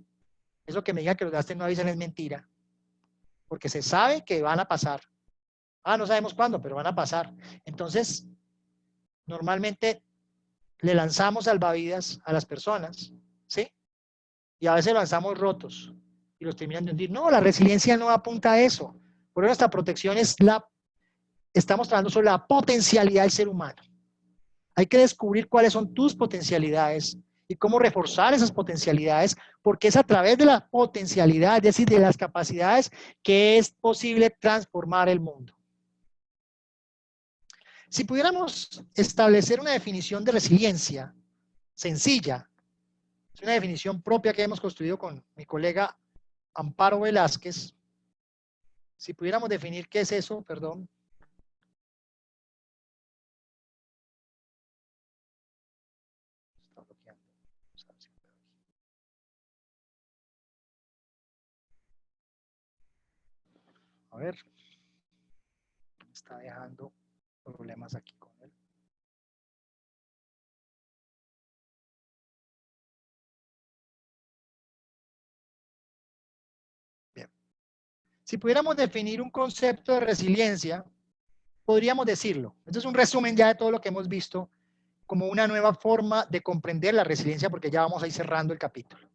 Eso que me digan que los desastres no avisan es mentira, porque se sabe que van a pasar. No sabemos cuándo, pero van a pasar. Entonces, normalmente le lanzamos salvavidas a las personas, ¿sí? Y a veces lanzamos rotos y los terminan de hundir. No, la resiliencia no apunta a eso. Por eso nuestra protección estamos trabajando sobre la potencialidad del ser humano. Hay que descubrir cuáles son tus potencialidades y cómo reforzar esas potencialidades, porque es a través de la potencialidad, es decir, de las capacidades, que es posible transformar el mundo. Si pudiéramos establecer una definición de resiliencia sencilla, es una definición propia que hemos construido con mi colega Amparo Velázquez. Si pudiéramos definir qué es eso, perdón. A ver, me está dejando problemas aquí con él. Bien. Si pudiéramos definir un concepto de resiliencia, podríamos decirlo. Esto es un resumen ya de todo lo que hemos visto como una nueva forma de comprender la resiliencia, porque ya vamos a ir cerrando el capítulo.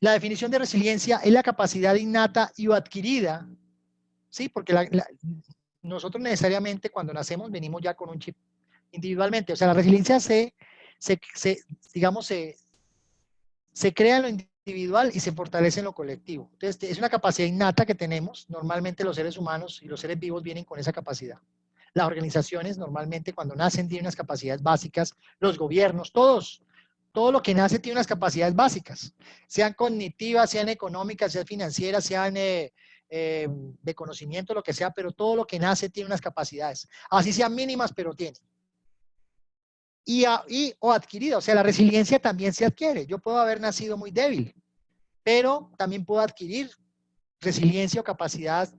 La definición de resiliencia es la capacidad innata y o adquirida, ¿sí? Porque nosotros necesariamente cuando nacemos venimos ya con un chip individualmente. O sea, la resiliencia digamos, se crea en lo individual y se fortalece en lo colectivo. Entonces, es una capacidad innata que tenemos. Normalmente los seres humanos y los seres vivos vienen con esa capacidad. Las organizaciones normalmente cuando nacen tienen unas capacidades básicas. Los gobiernos, todo lo que nace tiene unas capacidades básicas. Sean cognitivas, sean económicas, sean financieras, sean de conocimiento, lo que sea, pero todo lo que nace tiene unas capacidades. Así sean mínimas, pero tiene. O adquirida, o sea, la resiliencia también se adquiere. Yo puedo haber nacido muy débil, pero también puedo adquirir resiliencia o capacidad,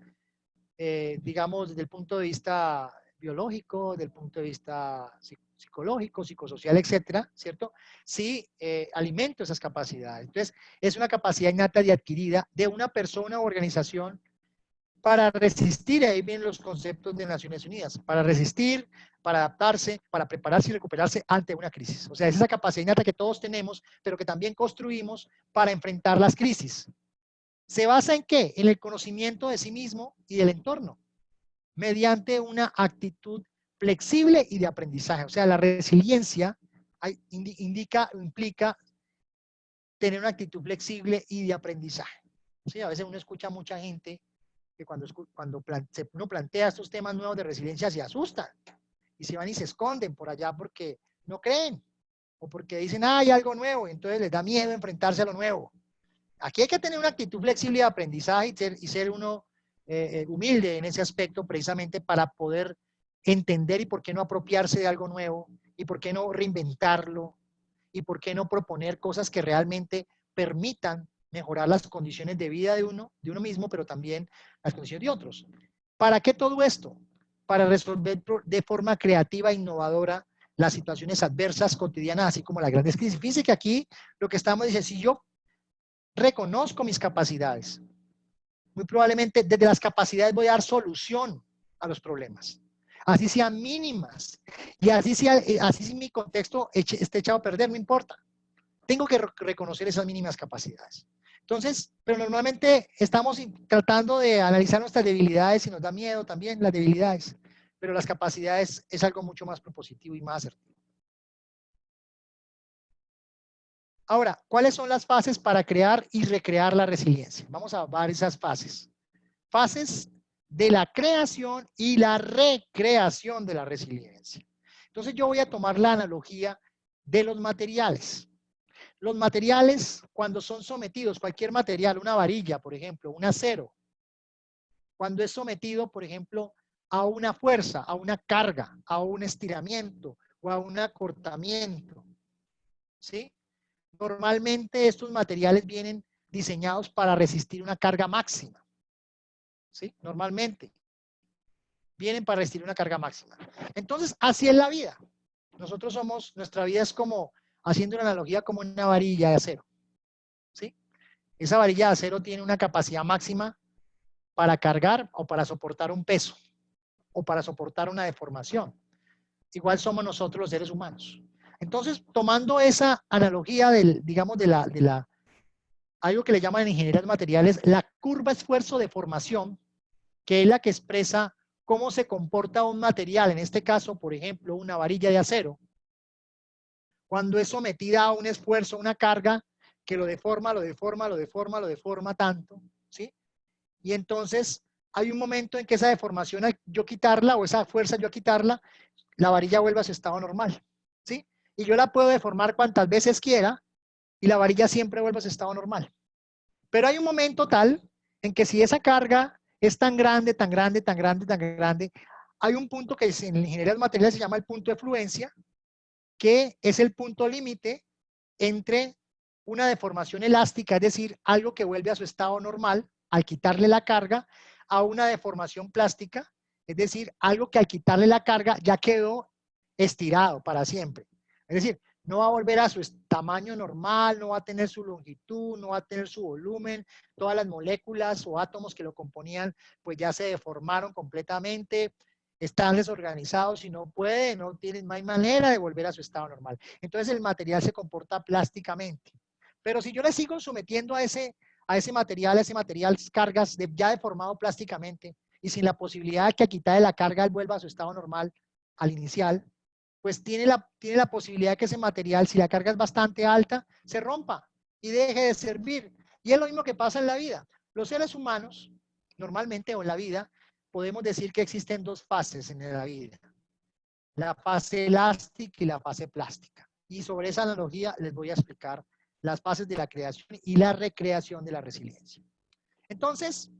digamos, desde el punto de vista biológico, desde el punto de vista psicológico, psicosocial, etcétera, ¿cierto? Sí, alimento esas capacidades. Entonces, es una capacidad innata y adquirida de una persona o organización para resistir, ahí vienen los conceptos de Naciones Unidas, para resistir, para adaptarse, para prepararse y recuperarse ante una crisis. O sea, es esa capacidad innata que todos tenemos, pero que también construimos para enfrentar las crisis. ¿Se basa en qué? En el conocimiento de sí mismo y del entorno, mediante una actitud flexible y de aprendizaje. O sea, la resiliencia implica tener una actitud flexible y de aprendizaje. ¿Sí? A veces uno escucha a mucha gente que cuando uno plantea estos temas nuevos de resiliencia se asustan y se van y se esconden por allá porque no creen o porque dicen, ah, hay algo nuevo, y entonces les da miedo enfrentarse a lo nuevo. Aquí hay que tener una actitud flexible de aprendizaje y ser uno humilde en ese aspecto precisamente para poder entender y por qué no apropiarse de algo nuevo y por qué no reinventarlo y por qué no proponer cosas que realmente permitan mejorar las condiciones de vida de uno mismo, pero también las condiciones de otros. ¿Para qué todo esto? Para resolver de forma creativa e innovadora las situaciones adversas cotidianas, así como las grandes crisis. Fíjense que aquí lo que estamos diciendo, si yo reconozco mis capacidades, muy probablemente desde las capacidades voy a dar solución a los problemas. Así sean mínimas. Y así si mi contexto esté echado a perder, no importa. Tengo que reconocer esas mínimas capacidades. Entonces, pero normalmente estamos tratando de analizar nuestras debilidades y nos da miedo también las debilidades. Pero las capacidades es algo mucho más propositivo y más asertivo. Ahora, ¿cuáles son las fases para crear y recrear la resiliencia? Vamos a ver esas fases. Fases de la creación y la recreación de la resiliencia. Entonces yo voy a tomar la analogía de los materiales. Los materiales, cuando son sometidos, cualquier material, una varilla, por ejemplo, un acero, cuando es sometido, por ejemplo, a una fuerza, a una carga, a un estiramiento o a un acortamiento, ¿sí? Normalmente estos materiales vienen diseñados para resistir una carga máxima, ¿sí? Normalmente vienen para resistir una carga máxima. Entonces, así es la vida. Nuestra vida es como, haciendo una analogía, como una varilla de acero, ¿sí? Esa varilla de acero tiene una capacidad máxima para cargar o para soportar un peso o para soportar una deformación. Igual somos nosotros los seres humanos. Entonces, tomando esa analogía digamos, algo que le llaman en ingeniería de materiales, la curva esfuerzo-deformación, que es la que expresa cómo se comporta un material, en este caso, por ejemplo, una varilla de acero, cuando es sometida a un esfuerzo, una carga que lo deforma tanto, ¿sí? Y entonces hay un momento en que esa deformación, al yo quitarla, o esa fuerza yo quitarla, la varilla vuelve a su estado normal, ¿sí? Y yo la puedo deformar cuantas veces quiera y la varilla siempre vuelve a su estado normal. Pero hay un momento tal en que si esa carga es tan grande, tan grande, tan grande, tan grande, hay un punto que en la ingeniería de materiales se llama el punto de fluencia, que es el punto límite entre una deformación elástica, es decir, algo que vuelve a su estado normal al quitarle la carga, a una deformación plástica, es decir, algo que al quitarle la carga ya quedó estirado para siempre. Es decir, no va a volver a su tamaño normal, no va a tener su longitud, no va a tener su volumen, todas las moléculas o átomos que lo componían pues ya se deformaron completamente, están desorganizados y no puede, no hay manera de volver a su estado normal. Entonces el material se comporta plásticamente. Pero si yo le sigo sometiendo a ese material cargas ya deformado plásticamente y sin la posibilidad de que a quitar de la carga él vuelva a su estado normal al inicial, pues tiene la posibilidad de que ese material, si la carga es bastante alta, se rompa y deje de servir. Y es lo mismo que pasa en la vida. Los seres humanos, normalmente o en la vida, podemos decir que existen dos fases en la vida. La fase elástica y la fase plástica. Y sobre esa analogía les voy a explicar las fases de la creación y la recreación de la resiliencia. Entonces,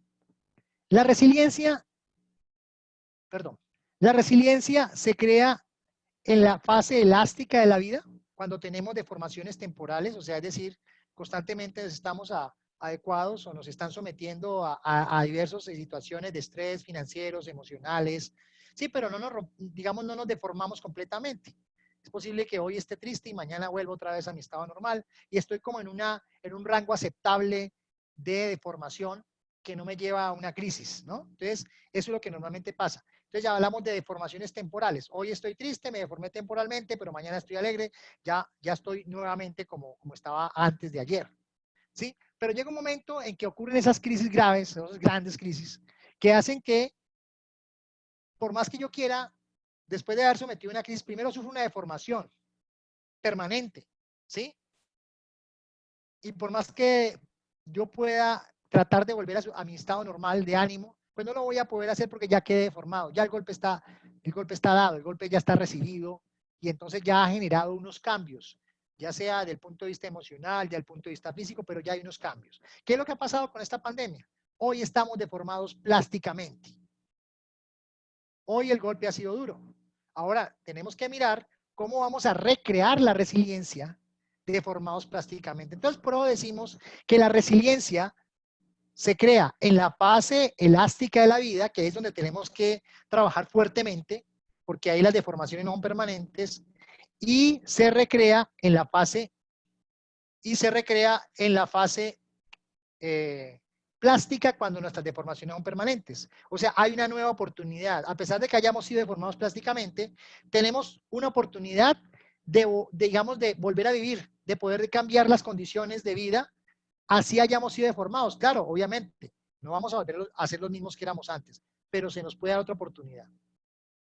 la resiliencia se crea en la fase elástica de la vida, cuando tenemos deformaciones temporales, o sea, es decir, constantemente estamos adecuados o nos están sometiendo a diversas situaciones de estrés financieros, emocionales, sí, pero digamos, no nos deformamos completamente. Es posible que hoy esté triste y mañana vuelva otra vez a mi estado normal y estoy como en un rango aceptable de deformación que no me lleva a una crisis, ¿no? Entonces, eso es lo que normalmente pasa. Entonces ya hablamos de deformaciones temporales. Hoy estoy triste, me deformé temporalmente, pero mañana estoy alegre, ya estoy nuevamente como estaba antes de ayer. ¿Sí? Pero llega un momento en que ocurren esas crisis graves, esas grandes crisis, que hacen que, por más que yo quiera, después de haber sometido a una crisis, primero sufro una deformación permanente, ¿sí? Y por más que yo pueda tratar de volver a mi estado normal de ánimo, pues no lo voy a poder hacer porque ya quedé deformado, ya el golpe está dado, el golpe ya está recibido y entonces ya ha generado unos cambios, ya sea del punto de vista emocional, del punto de vista físico, pero ya hay unos cambios. ¿Qué es lo que ha pasado con esta pandemia? Hoy estamos deformados plásticamente. Hoy el golpe ha sido duro. Ahora tenemos que mirar cómo vamos a recrear la resiliencia deformados plásticamente. Entonces, por eso decimos que la resiliencia se crea en la fase elástica de la vida, que es donde tenemos que trabajar fuertemente, porque ahí las deformaciones no son permanentes, y se recrea en la fase plástica cuando nuestras deformaciones son permanentes. O sea, hay una nueva oportunidad. A pesar de que hayamos sido deformados plásticamente, tenemos una oportunidad digamos, de volver a vivir, de poder cambiar las condiciones de vida, así hayamos sido deformados. Claro, obviamente, no vamos a volver a ser los mismos que éramos antes, pero se nos puede dar otra oportunidad.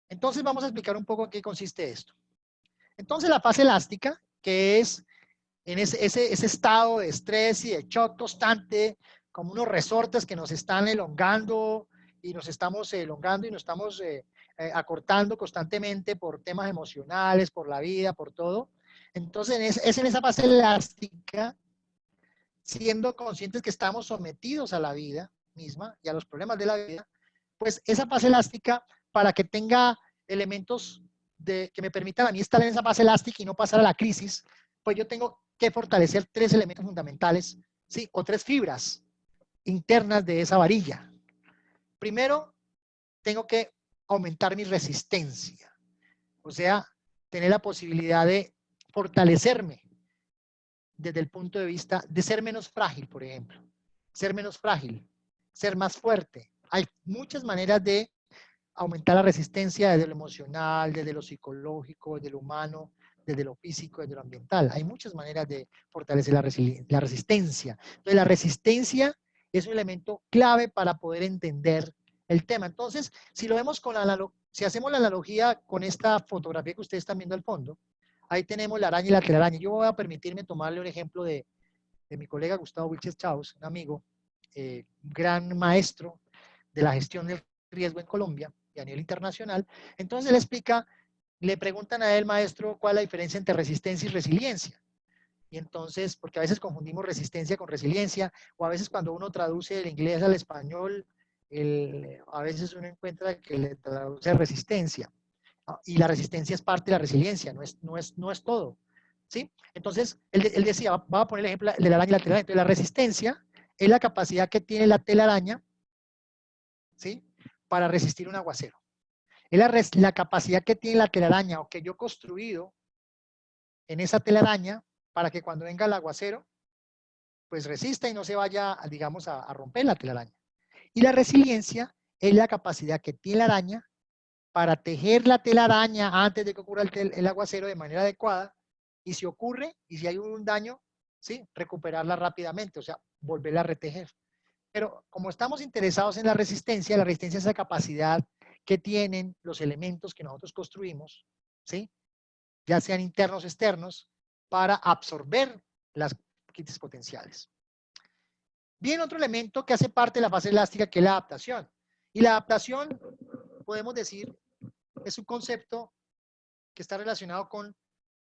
Entonces vamos a explicar un poco en qué consiste esto. Entonces la fase elástica, que es en ese estado de estrés y de shock constante, como unos resortes que nos están elongando y nos estamos elongando y nos estamos acortando constantemente por temas emocionales, por la vida, por todo. Entonces es en esa fase elástica, siendo conscientes que estamos sometidos a la vida misma y a los problemas de la vida, pues esa fase elástica, para que tenga elementos que me permitan a mí estar en esa fase elástica y no pasar a la crisis, pues yo tengo que fortalecer tres elementos fundamentales, ¿sí? O tres fibras internas de esa varilla. Primero, tengo que aumentar mi resistencia, o sea, tener la posibilidad de fortalecerme desde el punto de vista de ser menos frágil, por ejemplo. Ser menos frágil, ser más fuerte. Hay muchas maneras de aumentar la resistencia desde lo emocional, desde lo psicológico, desde lo humano, desde lo físico, desde lo ambiental. Hay muchas maneras de fortalecer la resistencia. Entonces, la resistencia es un elemento clave para poder entender el tema. Entonces, si lo vemos si hacemos la analogía con esta fotografía que ustedes están viendo al fondo, ahí tenemos la araña y la telaraña. Yo voy a permitirme tomarle un ejemplo de mi colega Gustavo Wilches Chaus, un amigo, gran maestro de la gestión del riesgo en Colombia y a nivel internacional. Entonces él explica, le preguntan a él, maestro, ¿cuál es la diferencia entre resistencia y resiliencia? Y entonces, porque a veces confundimos resistencia con resiliencia, o a veces cuando uno traduce el inglés al español, a veces uno encuentra que le traduce resistencia. Y la resistencia es parte de la resiliencia, no es todo. ¿Sí? Entonces, él decía, vamos a poner el ejemplo de la araña y la telaraña. Entonces, la resistencia es la capacidad que tiene la telaraña, ¿sí? Para resistir un aguacero. Es la capacidad que tiene la telaraña o que yo he construido en esa telaraña para que cuando venga el aguacero, pues resista y no se vaya, digamos, a romper la telaraña. Y la resiliencia es la capacidad que tiene la araña para tejer la telaraña antes de que ocurra el aguacero de manera adecuada, y si ocurre, y si hay un daño, ¿sí? Recuperarla rápidamente, o sea, volverla a retejer. Pero como estamos interesados en la resistencia es esa capacidad que tienen los elementos que nosotros construimos, ¿sí? Ya sean internos o externos, para absorber las crisis potenciales. Bien, otro elemento que hace parte de la fase elástica, que es la adaptación. Y la adaptación, podemos decir, es un concepto que está relacionado con,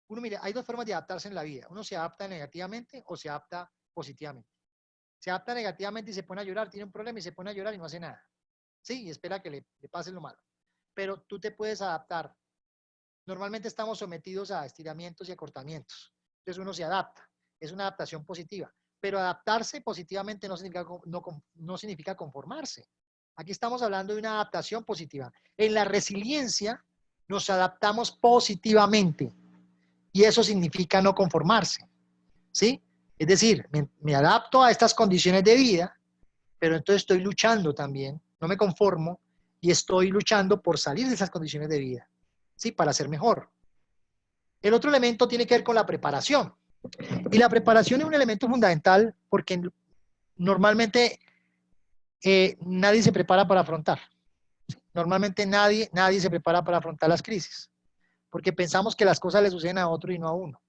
uno, mire, hay dos formas de adaptarse en la vida. Uno se adapta negativamente o se adapta positivamente. Se adapta negativamente y se pone a llorar, tiene un problema y se pone a llorar y no hace nada. Sí, y espera que le pase lo malo. Pero tú te puedes adaptar. Normalmente estamos sometidos a estiramientos y acortamientos. Entonces uno se adapta. Es una adaptación positiva. Pero adaptarse positivamente no significa conformarse. Aquí estamos hablando de una adaptación positiva. En la resiliencia nos adaptamos positivamente. Y eso significa no conformarse. ¿Sí? Es decir, me adapto a estas condiciones de vida, pero entonces estoy luchando también, no me conformo y estoy luchando por salir de esas condiciones de vida, ¿sí? Para ser mejor. El otro elemento tiene que ver con la preparación. Y la preparación es un elemento fundamental porque normalmente nadie se prepara para afrontar. Normalmente nadie se prepara para afrontar las crisis, porque pensamos que las cosas le suceden a otro y no a uno.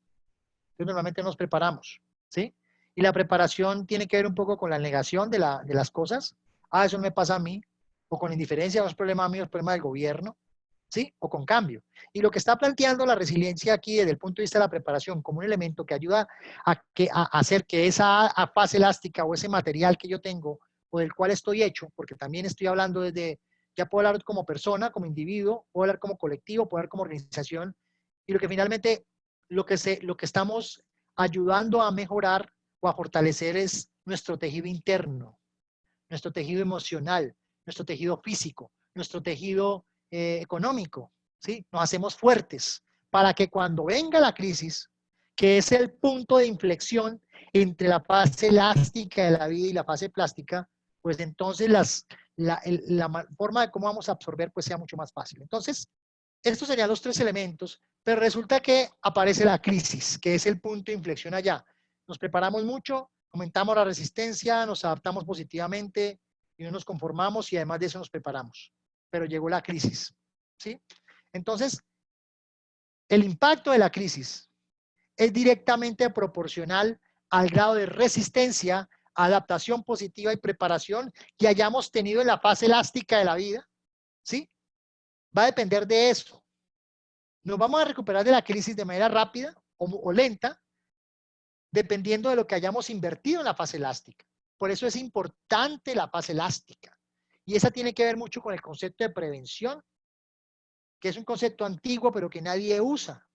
Entonces normalmente nos preparamos, ¿sí? Y la preparación tiene que ver un poco con la negación de las cosas. Ah, eso no me pasa a mí. O con indiferencia, no es problema mío, es problema del gobierno, ¿sí? O con cambio. Y lo que está planteando la resiliencia aquí desde el punto de vista de la preparación como un elemento que ayuda a hacer que esa fase elástica o ese material que yo tengo o del cual estoy hecho, porque también estoy hablando ya puedo hablar como persona, como individuo, puedo hablar como colectivo, puedo hablar como organización, y lo que finalmente, lo que estamos ayudando a mejorar o a fortalecer es nuestro tejido interno, nuestro tejido emocional, nuestro tejido físico, nuestro tejido económico, ¿sí? Nos hacemos fuertes para que cuando venga la crisis, que es el punto de inflexión entre la fase elástica de la vida y la fase plástica, pues entonces la forma de cómo vamos a absorber pues sea mucho más fácil. Entonces, estos serían los tres elementos, pero resulta que aparece la crisis, que es el punto de inflexión allá. Nos preparamos mucho, aumentamos la resistencia, nos adaptamos positivamente y no nos conformamos y además de eso nos preparamos. Pero llegó la crisis, ¿sí? Entonces, el impacto de la crisis es directamente proporcional al grado de resistencia, adaptación positiva y preparación que hayamos tenido en la fase elástica de la vida, ¿sí? Va a depender de eso. Nos vamos a recuperar de la crisis de manera rápida o lenta, dependiendo de lo que hayamos invertido en la fase elástica. Por eso es importante la fase elástica. Y esa tiene que ver mucho con el concepto de prevención, que es un concepto antiguo, pero que nadie usa.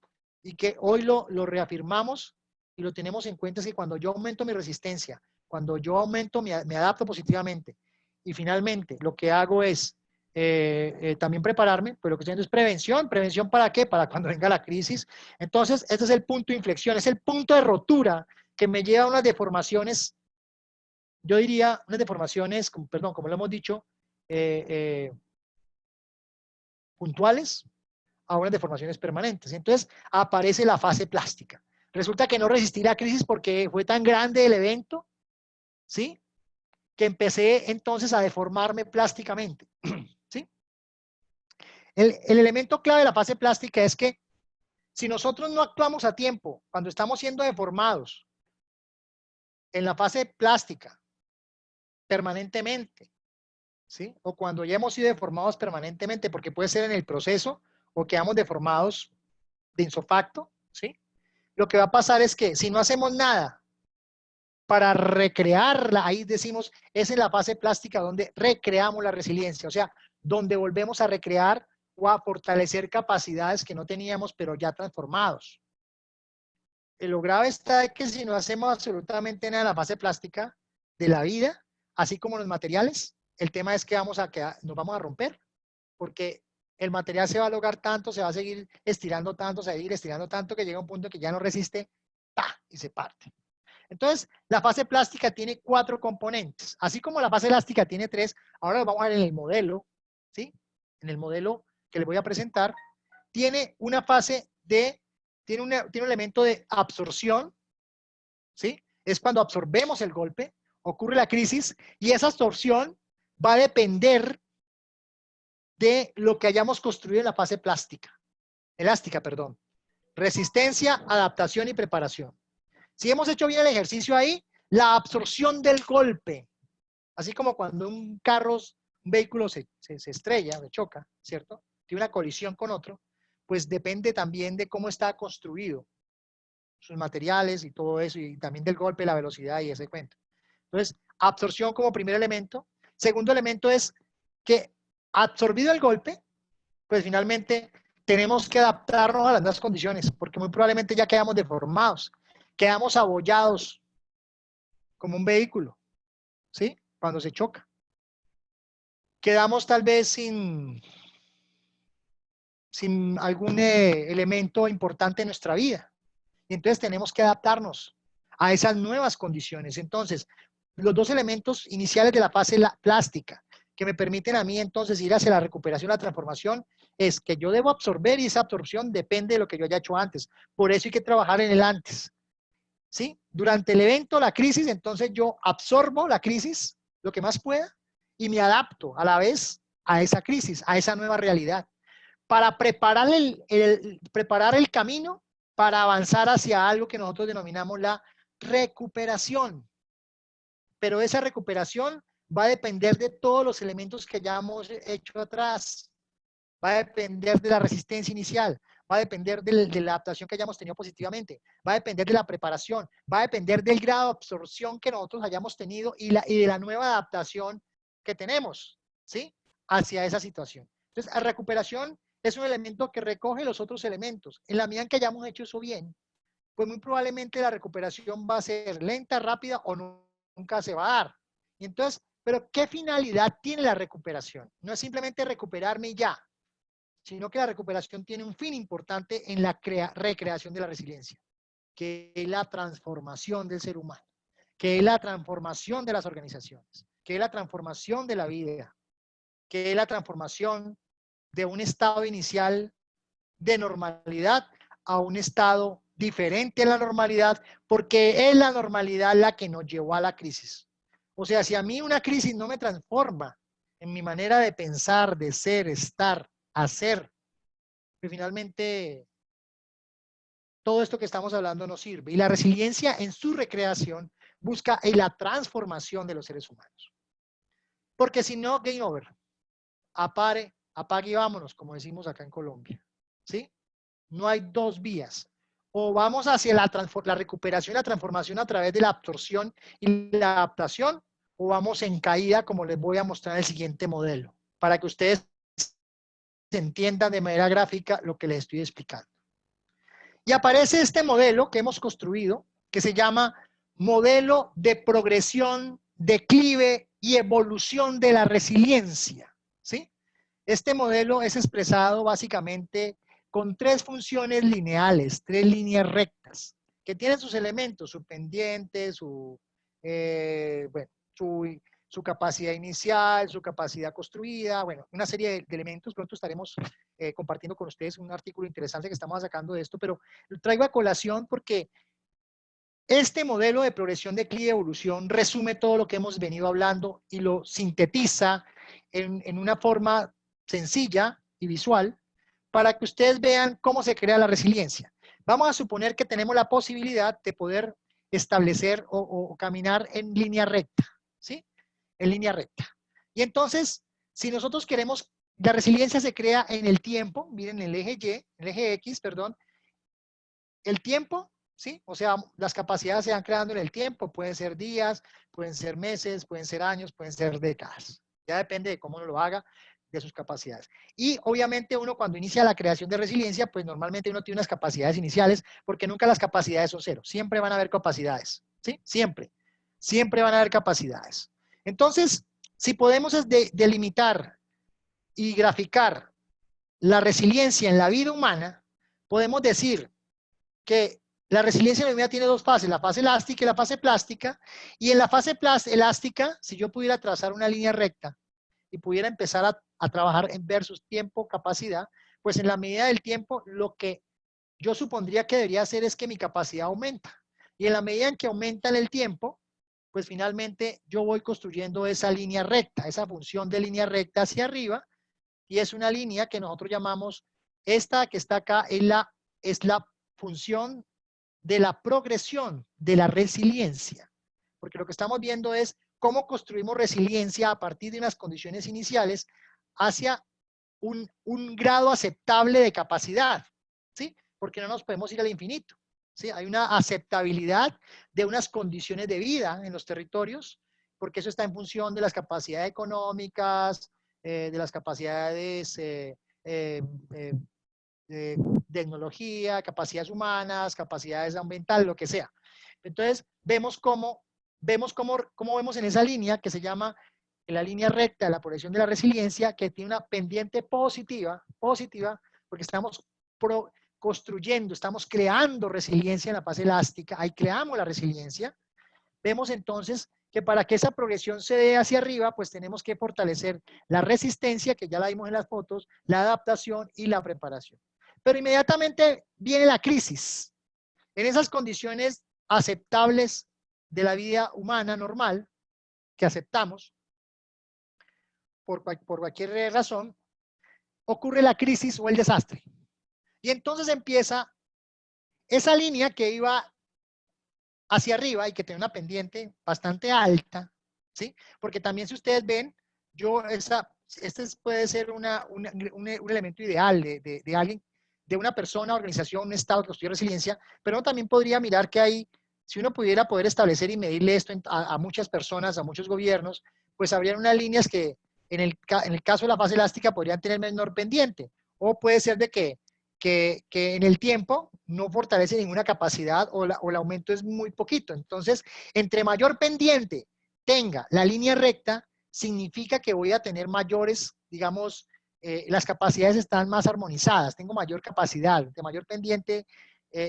Y que hoy lo reafirmamos y lo tenemos en cuenta, es que cuando yo aumento mi resistencia, cuando yo aumento, me adapto positivamente, y finalmente lo que hago es también prepararme, pues lo que estoy haciendo es prevención. ¿Prevención para qué? Para cuando venga la crisis. Entonces, este es el punto de inflexión, es el punto de rotura que me lleva a unas deformaciones, yo diría, unas deformaciones, perdón, como lo hemos dicho, puntuales a unas deformaciones permanentes. Entonces, aparece la fase plástica. Resulta que no resistí la crisis porque fue tan grande el evento, ¿sí? Que empecé entonces a deformarme plásticamente, ¿sí? El elemento clave de la fase plástica es que si nosotros no actuamos a tiempo, cuando estamos siendo deformados en la fase plástica permanentemente, ¿sí? O cuando ya hemos sido deformados permanentemente, porque puede ser en el proceso o quedamos deformados de insofacto, ¿sí? Lo que va a pasar es que si no hacemos nada para recrearla, ahí decimos, es en la fase plástica donde recreamos la resiliencia, o sea, donde volvemos a recrear o a fortalecer capacidades que no teníamos, pero ya transformados. Lo grave está que si no hacemos absolutamente nada en la fase plástica de la vida, así como los materiales, el tema es que nos vamos a romper, porque el material se va a lograr tanto, se va a seguir estirando tanto, se va a seguir estirando tanto que llega un punto que ya no resiste, ¡pa! Y se parte. Entonces, la fase plástica tiene 4 componentes. Así como la fase elástica tiene 3, ahora lo vamos a ver en el modelo, ¿sí? En el modelo que les voy a presentar, tiene una fase de, tiene un elemento de absorción, ¿sí? Es cuando absorbemos el golpe, ocurre la crisis, y esa absorción va a depender de lo que hayamos construido en la fase elástica, perdón. Resistencia, adaptación y preparación. Si hemos hecho bien el ejercicio ahí, la absorción del golpe, así como cuando un vehículo se estrella, se choca, ¿cierto? Tiene una colisión con otro, pues depende también de cómo está construido, sus materiales y todo eso, y también del golpe, la velocidad y ese cuento. Entonces, absorción como primer elemento. Segundo elemento es que absorbido el golpe, pues finalmente tenemos que adaptarnos a las nuevas condiciones, porque muy probablemente ya quedamos deformados, quedamos abollados como un vehículo, ¿sí? Cuando se choca. Quedamos tal vez sin algún elemento importante en nuestra vida. Y entonces tenemos que adaptarnos a esas nuevas condiciones. Entonces, los 2 elementos iniciales de la fase plástica que me permiten a mí entonces ir hacia la recuperación, la transformación, es que yo debo absorber y esa absorción depende de lo que yo haya hecho antes. Por eso hay que trabajar en el antes. ¿Sí? Durante el evento, la crisis, entonces yo absorbo la crisis, lo que más pueda, y me adapto a la vez a esa crisis, a esa nueva realidad, para preparar preparar el camino para avanzar hacia algo que nosotros denominamos la recuperación. Pero esa recuperación va a depender de todos los elementos que ya hemos hecho atrás. Va a depender de la resistencia inicial, va a depender de la adaptación que hayamos tenido positivamente, va a depender de la preparación, va a depender del grado de absorción que nosotros hayamos tenido y de la nueva adaptación que tenemos, ¿sí? Hacia esa situación. Entonces, la recuperación es un elemento que recoge los otros elementos. En la medida en que hayamos hecho eso bien, pues muy probablemente la recuperación va a ser lenta, rápida o nunca se va a dar. Y entonces, pero ¿qué finalidad tiene la recuperación? No es simplemente recuperarme y ya, sino que la recuperación tiene un fin importante en la recreación de la resiliencia, que es la transformación del ser humano, que es la transformación de las organizaciones, que es la transformación de la vida, que es la transformación de un estado inicial de normalidad a un estado diferente a la normalidad, porque es la normalidad la que nos llevó a la crisis. O sea, si a mí una crisis no me transforma en mi manera de pensar, de ser, estar, hacer, que finalmente todo esto que estamos hablando no sirve. Y la resiliencia en su recreación busca la transformación de los seres humanos. Porque si no, game over. Apague y vámonos, como decimos acá en Colombia. ¿Sí? No hay 2 vías. O vamos hacia la recuperación y la transformación a través de la absorción y la adaptación, o vamos en caída, como les voy a mostrar en el siguiente modelo, para que ustedes entiendan de manera gráfica lo que les estoy explicando. Y aparece este modelo que hemos construido, que se llama modelo de progresión, declive y evolución de la resiliencia, ¿sí? Este modelo es expresado básicamente con 3 funciones lineales, 3 líneas rectas, que tienen sus elementos, su pendiente, bueno, su capacidad inicial, su capacidad construida, bueno, una serie de elementos. Pronto estaremos compartiendo con ustedes un artículo interesante que estamos sacando de esto, pero lo traigo a colación porque este modelo de progresión, declive y evolución resume todo lo que hemos venido hablando y lo sintetiza en una forma sencilla y visual para que ustedes vean cómo se crea la resiliencia. Vamos a suponer que tenemos la posibilidad de poder establecer o caminar en línea recta, ¿sí? En línea recta. Y entonces, si nosotros queremos, la resiliencia se crea en el tiempo, miren el eje Y, el eje X, perdón, el tiempo, ¿sí? O sea, las capacidades se van creando en el tiempo, pueden ser días, pueden ser meses, pueden ser años, pueden ser décadas. Ya depende de cómo uno lo haga, de sus capacidades. Y obviamente uno cuando inicia la creación de resiliencia, pues normalmente uno tiene unas capacidades iniciales, porque nunca las capacidades son cero, siempre van a haber capacidades, ¿sí? Siempre, siempre van a haber capacidades. Entonces, si podemos delimitar y graficar la resiliencia en la vida humana, podemos decir que la resiliencia en la vida tiene dos fases, la fase elástica y la fase plástica. Y en la fase elástica, si yo pudiera trazar una línea recta y pudiera empezar a trabajar en versus tiempo, capacidad, pues en la medida del tiempo, lo que yo supondría que debería hacer es que mi capacidad aumenta. Y en la medida en que aumenta en el tiempo, pues finalmente yo voy construyendo esa línea recta, esa función de línea recta hacia arriba, y es una línea que nosotros llamamos, esta que está acá, es la función de la progresión de la resiliencia. Porque lo que estamos viendo es cómo construimos resiliencia a partir de unas condiciones iniciales hacia un grado aceptable de capacidad, ¿sí? Porque no nos podemos ir al infinito, ¿sí? Hay una aceptabilidad de unas condiciones de vida en los territorios, porque eso está en función de las capacidades económicas, de las capacidades de tecnología, capacidades humanas, capacidades ambientales, lo que sea. Entonces, vemos cómo vemos en esa línea que se llama la línea recta de la progresión de la resiliencia, que tiene una pendiente positiva, porque estamos construyendo, estamos creando resiliencia en la fase elástica, ahí creamos la resiliencia. Vemos entonces que para que esa progresión se dé hacia arriba, pues tenemos que fortalecer la resistencia, que ya la vimos en las fotos, la adaptación y la preparación. Pero inmediatamente viene la crisis. En esas condiciones aceptables de la vida humana normal, que aceptamos, por cualquier razón, ocurre la crisis o el desastre. Y entonces empieza esa línea que iba hacia arriba y que tiene una pendiente bastante alta, ¿sí? Porque también si ustedes ven, este puede ser un elemento ideal de alguien, de una persona, organización, un estado que construye resiliencia, pero uno también podría mirar que hay, si uno pudiera poder establecer y medirle esto a muchas personas, a muchos gobiernos, pues habrían unas líneas que en el caso de la fase elástica podrían tener menor pendiente, o puede ser de que en el tiempo no fortalece ninguna capacidad o el aumento es muy poquito. Entonces, entre mayor pendiente tenga la línea recta, significa que voy a tener mayores, digamos, las capacidades están más armonizadas, tengo mayor capacidad, de mayor pendiente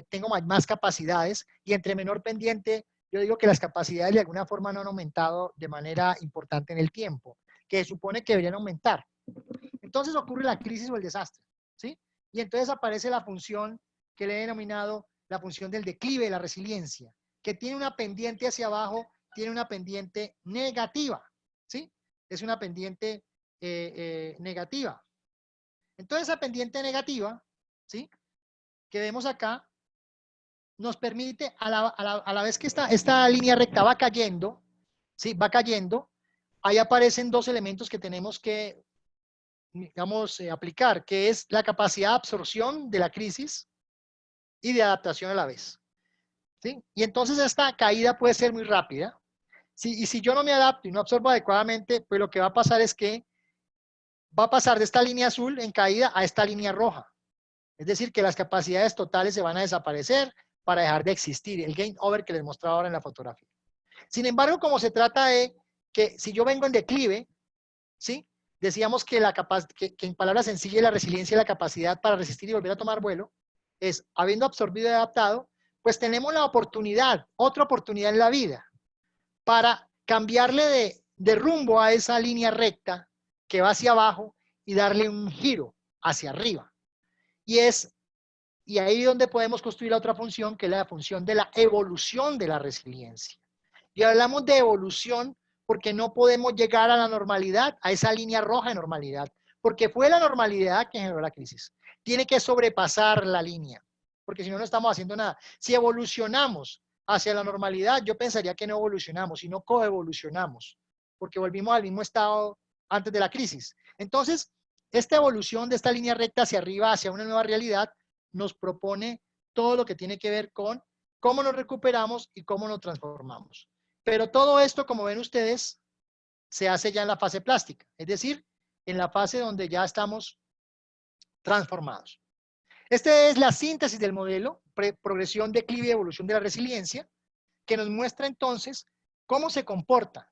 tengo más capacidades, y entre menor pendiente, yo digo que las capacidades de alguna forma no han aumentado de manera importante en el tiempo, que supone que deberían aumentar. Entonces ocurre la crisis o el desastre, ¿sí? Y entonces aparece la función que le he denominado la función del declive de la resiliencia, que tiene una pendiente hacia abajo, tiene una pendiente negativa, ¿sí? Es una pendiente negativa. Entonces esa pendiente negativa, ¿sí? Que vemos acá, nos permite, a la vez que esta línea recta va cayendo, ¿sí? Va cayendo, ahí aparecen dos elementos que tenemos que, digamos, aplicar, que es la capacidad de absorción de la crisis y de adaptación a la vez, ¿sí? Y entonces esta caída puede ser muy rápida, ¿sí? Y si yo no me adapto y no absorbo adecuadamente, pues lo que va a pasar es que va a pasar de esta línea azul en caída a esta línea roja. Es decir, que las capacidades totales se van a desaparecer para dejar de existir, el game over que les mostraba ahora en la fotografía. Sin embargo, como se trata de que si yo vengo en declive, ¿sí? Decíamos que, que en palabras sencillas la resiliencia y la capacidad para resistir y volver a tomar vuelo es, habiendo absorbido y adaptado, pues tenemos la oportunidad, otra oportunidad en la vida, para cambiarle de rumbo a esa línea recta que va hacia abajo y darle un giro hacia arriba. Y ahí donde podemos construir la otra función, que es la función de la evolución de la resiliencia. Y hablamos de evolución porque no podemos llegar a la normalidad, a esa línea roja de normalidad, porque fue la normalidad que generó la crisis. Tiene que sobrepasar la línea, porque si no, no estamos haciendo nada. Si evolucionamos hacia la normalidad, yo pensaría que no evolucionamos, sino coevolucionamos, porque volvimos al mismo estado antes de la crisis. Entonces, esta evolución de esta línea recta hacia arriba, hacia una nueva realidad, nos propone todo lo que tiene que ver con cómo nos recuperamos y cómo nos transformamos. Pero todo esto, como ven ustedes, se hace ya en la fase plástica, es decir, en la fase donde ya estamos transformados. Esta es la síntesis del modelo, progresión, declive y evolución de la resiliencia, que nos muestra entonces cómo se comporta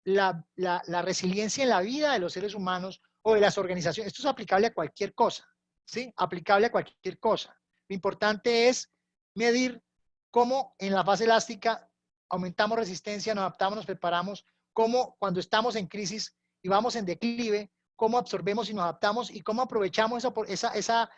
la resiliencia en la vida de los seres humanos o de las organizaciones. Esto es aplicable a cualquier cosa, ¿sí? Aplicable a cualquier cosa. Lo importante es medir cómo en la fase elástica aumentamos resistencia, nos adaptamos, nos preparamos, cómo cuando estamos en crisis y vamos en declive, cómo absorbemos y nos adaptamos y cómo aprovechamos esa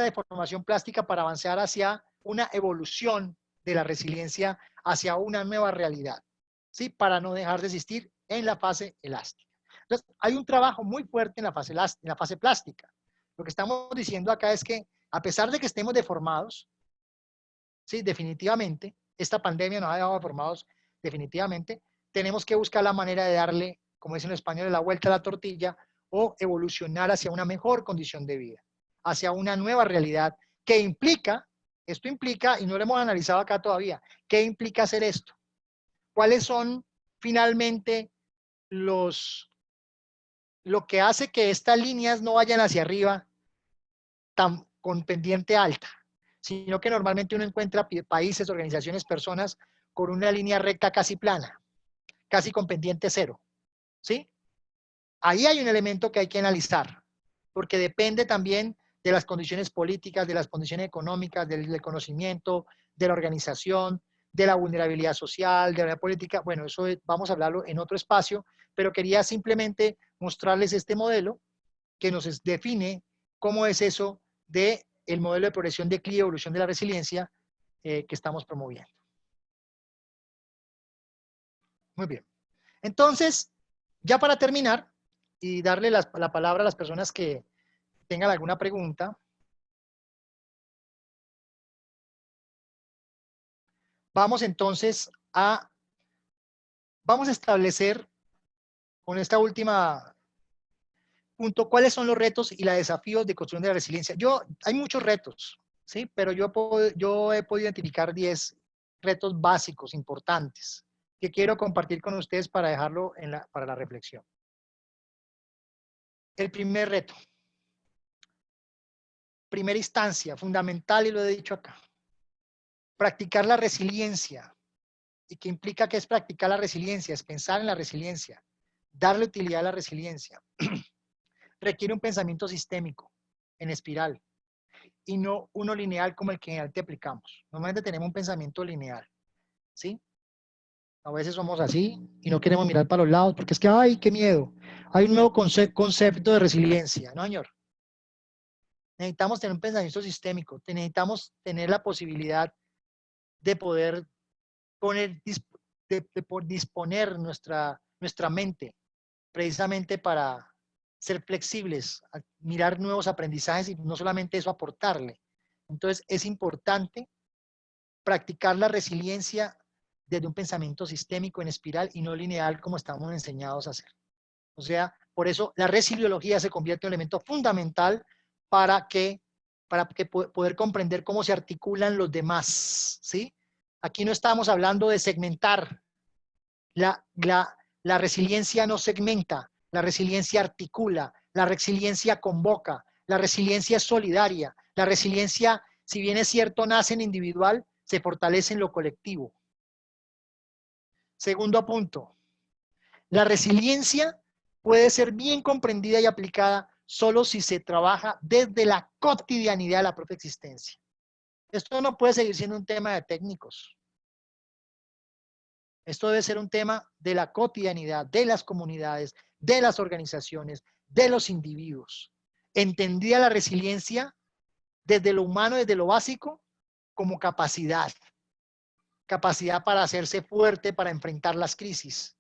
deformación plástica para avanzar hacia una evolución de la resiliencia, hacia una nueva realidad, ¿sí? Para no dejar de existir en la fase elástica. Entonces, hay un trabajo muy fuerte en la fase elástica, en la fase plástica. Lo que estamos diciendo acá es que, a pesar de que estemos deformados, ¿sí? Definitivamente, esta pandemia nos ha dejado deformados definitivamente, tenemos que buscar la manera de darle, como dicen en español, la vuelta a la tortilla o evolucionar hacia una mejor condición de vida, hacia una nueva realidad que implica, esto implica, y no lo hemos analizado acá todavía, ¿qué implica hacer esto? ¿Cuáles son finalmente lo que hace que estas líneas no vayan hacia arriba tan con pendiente alta, sino que normalmente uno encuentra países, organizaciones, personas con una línea recta casi plana, casi con pendiente cero, ¿sí? Ahí hay un elemento que hay que analizar, porque depende también de las condiciones políticas, de las condiciones económicas, del conocimiento, de la organización, de la vulnerabilidad social, de la política. Bueno, eso vamos a hablarlo en otro espacio, pero quería simplemente mostrarles este modelo que nos define cómo es eso de el modelo de progresión, declive, evolución de la resiliencia que estamos promoviendo. Muy bien. Entonces, ya para terminar y darle la palabra a las personas que tengan alguna pregunta, vamos entonces vamos a establecer con esta última punto cuáles son los retos y los desafíos de construcción de la resiliencia. Hay muchos retos, ¿sí? Pero yo he podido identificar 10 retos básicos, importantes, que quiero compartir con ustedes para dejarlo para la reflexión. El primer reto, primera instancia, fundamental, y lo he dicho acá, practicar la resiliencia. ¿Y qué implica que es practicar la resiliencia? Es pensar en la resiliencia, darle utilidad a la resiliencia. Requiere un pensamiento sistémico, en espiral, y no uno lineal como el que generalmente aplicamos. Normalmente tenemos un pensamiento lineal, ¿sí? A veces somos así y no queremos mirar para los lados porque es que, ¡ay, qué miedo! Hay un nuevo concepto de resiliencia, ¿no, señor? Necesitamos tener un pensamiento sistémico, necesitamos tener la posibilidad de poder disponer nuestra mente precisamente para ser flexibles, mirar nuevos aprendizajes y no solamente eso aportarle. Entonces es importante practicar la resiliencia desde un pensamiento sistémico en espiral y no lineal como estamos enseñados a hacer. O sea, por eso la resiliología se convierte en un elemento fundamental para poder comprender cómo se articulan los demás, ¿sí? Aquí no estamos hablando de segmentar. La resiliencia no segmenta, la resiliencia articula, la resiliencia convoca, la resiliencia es solidaria, la resiliencia, si bien es cierto, nace en individual, se fortalece en lo colectivo. Segundo punto, la resiliencia puede ser bien comprendida y aplicada solo si se trabaja desde la cotidianidad de la propia existencia. Esto no puede seguir siendo un tema de técnicos. Esto debe ser un tema de la cotidianidad, de las comunidades, de las organizaciones, de los individuos. Entendida la resiliencia desde lo humano, desde lo básico, como capacidad. Capacidad para hacerse fuerte, para enfrentar las crisis.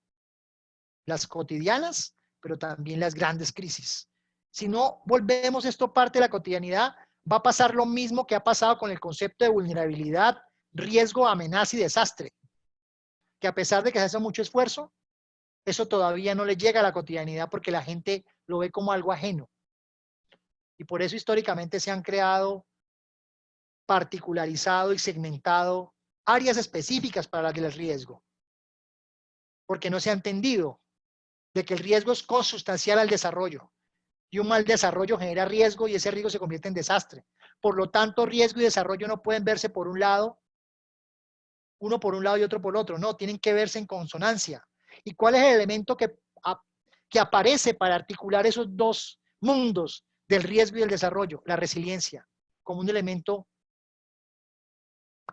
Las cotidianas, pero también las grandes crisis. Si no volvemos esto parte de la cotidianidad, va a pasar lo mismo que ha pasado con el concepto de vulnerabilidad, riesgo, amenaza y desastre. Que a pesar de que se hace mucho esfuerzo, eso todavía no le llega a la cotidianidad porque la gente lo ve como algo ajeno. Y por eso históricamente se han creado, particularizado y segmentado áreas específicas para las del riesgo. Porque no se ha entendido de que el riesgo es consustancial al desarrollo. Y un mal desarrollo genera riesgo y ese riesgo se convierte en desastre. Por lo tanto, riesgo y desarrollo no pueden verse por un lado, uno por un lado y otro por otro. No, tienen que verse en consonancia. ¿Y cuál es el elemento que que aparece para articular esos dos mundos del riesgo y del desarrollo, la resiliencia, como un elemento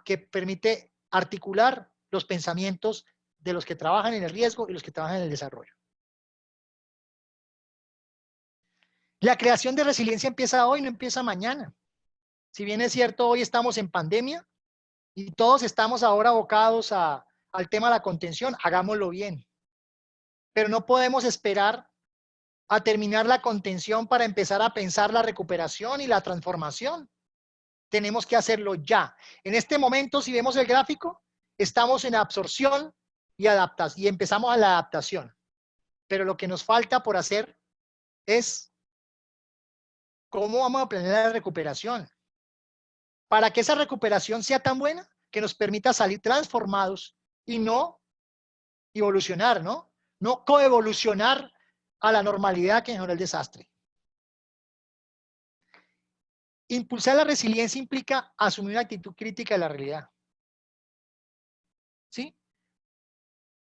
que permite articular los pensamientos de los que trabajan en el riesgo y los que trabajan en el desarrollo. La creación de resiliencia empieza hoy, no empieza mañana. Si bien es cierto, hoy estamos en pandemia y todos estamos ahora abocados al tema de la contención, hagámoslo bien. Pero no podemos esperar a terminar la contención para empezar a pensar la recuperación y la transformación. Tenemos que hacerlo ya. En este momento, si vemos el gráfico, estamos en absorción y adaptación, y empezamos a la adaptación. Pero lo que nos falta por hacer es cómo vamos a planear la recuperación. Para que esa recuperación sea tan buena que nos permita salir transformados y no evolucionar, ¿no? No coevolucionar a la normalidad que generó el desastre. Impulsar la resiliencia implica asumir una actitud crítica de la realidad. ¿Sí?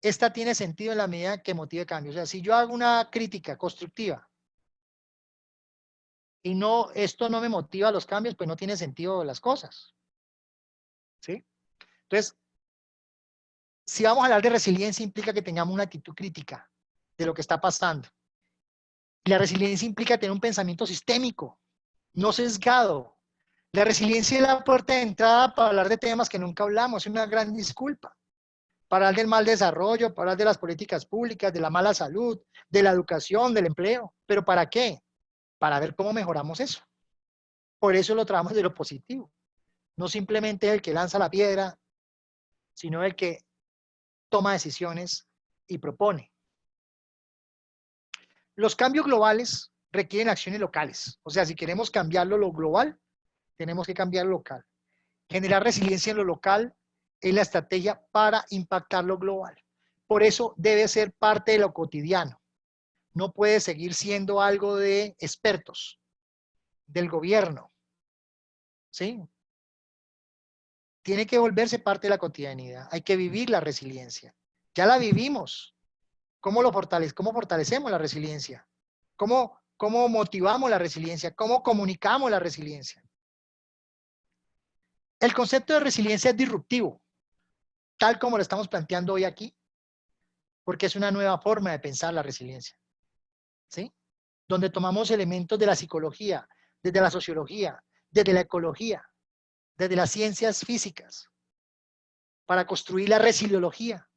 Esta tiene sentido en la medida que motive cambio. O sea, si yo hago una crítica constructiva y no, esto no me motiva a los cambios, pues no tiene sentido las cosas. ¿Sí? Entonces, si vamos a hablar de resiliencia, implica que tengamos una actitud crítica de lo que está pasando. La resiliencia implica tener un pensamiento sistémico, no sesgado. La resiliencia es la puerta de entrada para hablar de temas que nunca hablamos, es una gran disculpa. Para hablar del mal desarrollo, para hablar de las políticas públicas, de la mala salud, de la educación, del empleo. ¿Pero para qué? Para ver cómo mejoramos eso. Por eso lo trabajamos de lo positivo. No simplemente el que lanza la piedra, sino el que toma decisiones y propone. Los cambios globales requieren acciones locales. O sea, si queremos cambiarlo lo global, tenemos que cambiar lo local. Generar resiliencia en lo local es la estrategia para impactar lo global. Por eso debe ser parte de lo cotidiano. No puede seguir siendo algo de expertos, del gobierno. ¿Sí? Tiene que volverse parte de la cotidianidad. Hay que vivir la resiliencia. Ya la vivimos. ¿Cómo fortalecemos la resiliencia? ¿Cómo motivamos la resiliencia? ¿Cómo comunicamos la resiliencia? El concepto de resiliencia es disruptivo, tal como lo estamos planteando hoy aquí, porque es una nueva forma de pensar la resiliencia, ¿sí? Donde tomamos elementos de la psicología, desde la sociología, desde la ecología, desde las ciencias físicas, para construir la resiliología,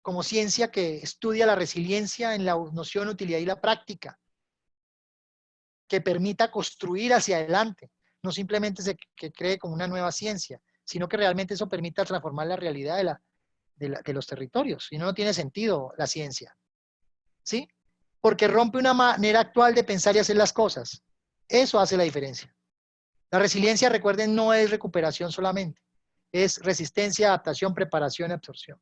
como ciencia que estudia la resiliencia en la noción, utilidad y la práctica, que permita construir hacia adelante, no simplemente que cree como una nueva ciencia, sino que realmente eso permita transformar la realidad de los territorios. Si no, no tiene sentido la ciencia. ¿Sí? Porque rompe una manera actual de pensar y hacer las cosas. Eso hace la diferencia. La resiliencia, recuerden, no es recuperación solamente. Es resistencia, adaptación, preparación y absorción.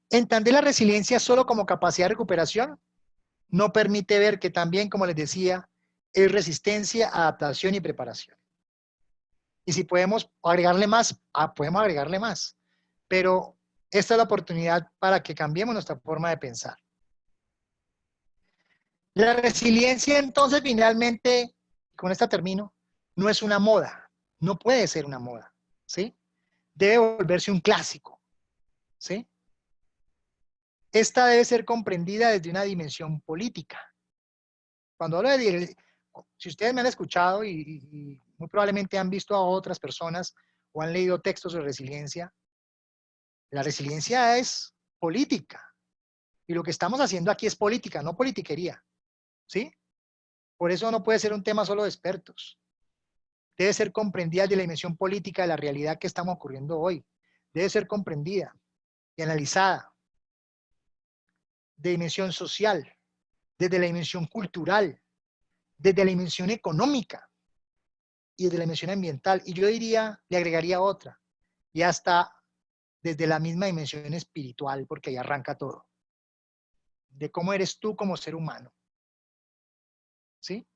Entender la resiliencia solo como capacidad de recuperación no permite ver que también, como les decía, es resistencia, adaptación y preparación. Y si podemos agregarle más, podemos agregarle más. Pero esta es la oportunidad para que cambiemos nuestra forma de pensar. La resiliencia, entonces, finalmente, con esta termino, no es una moda. No puede ser una moda, ¿sí? Debe volverse un clásico, ¿sí? Esta debe ser comprendida desde una dimensión política. Cuando hablo de, si ustedes me han escuchado y muy probablemente han visto a otras personas o han leído textos de resiliencia, la resiliencia es política. Y lo que estamos haciendo aquí es política, no politiquería, ¿sí? Por eso no puede ser un tema solo de expertos. Debe ser comprendida desde la dimensión política de la realidad que estamos ocurriendo hoy. Debe ser comprendida y analizada de dimensión social, desde la dimensión cultural, desde la dimensión económica y desde la dimensión ambiental. Y yo diría, le agregaría otra, y hasta desde la misma dimensión espiritual, porque ahí arranca todo. De cómo eres tú como ser humano. ¿Sí?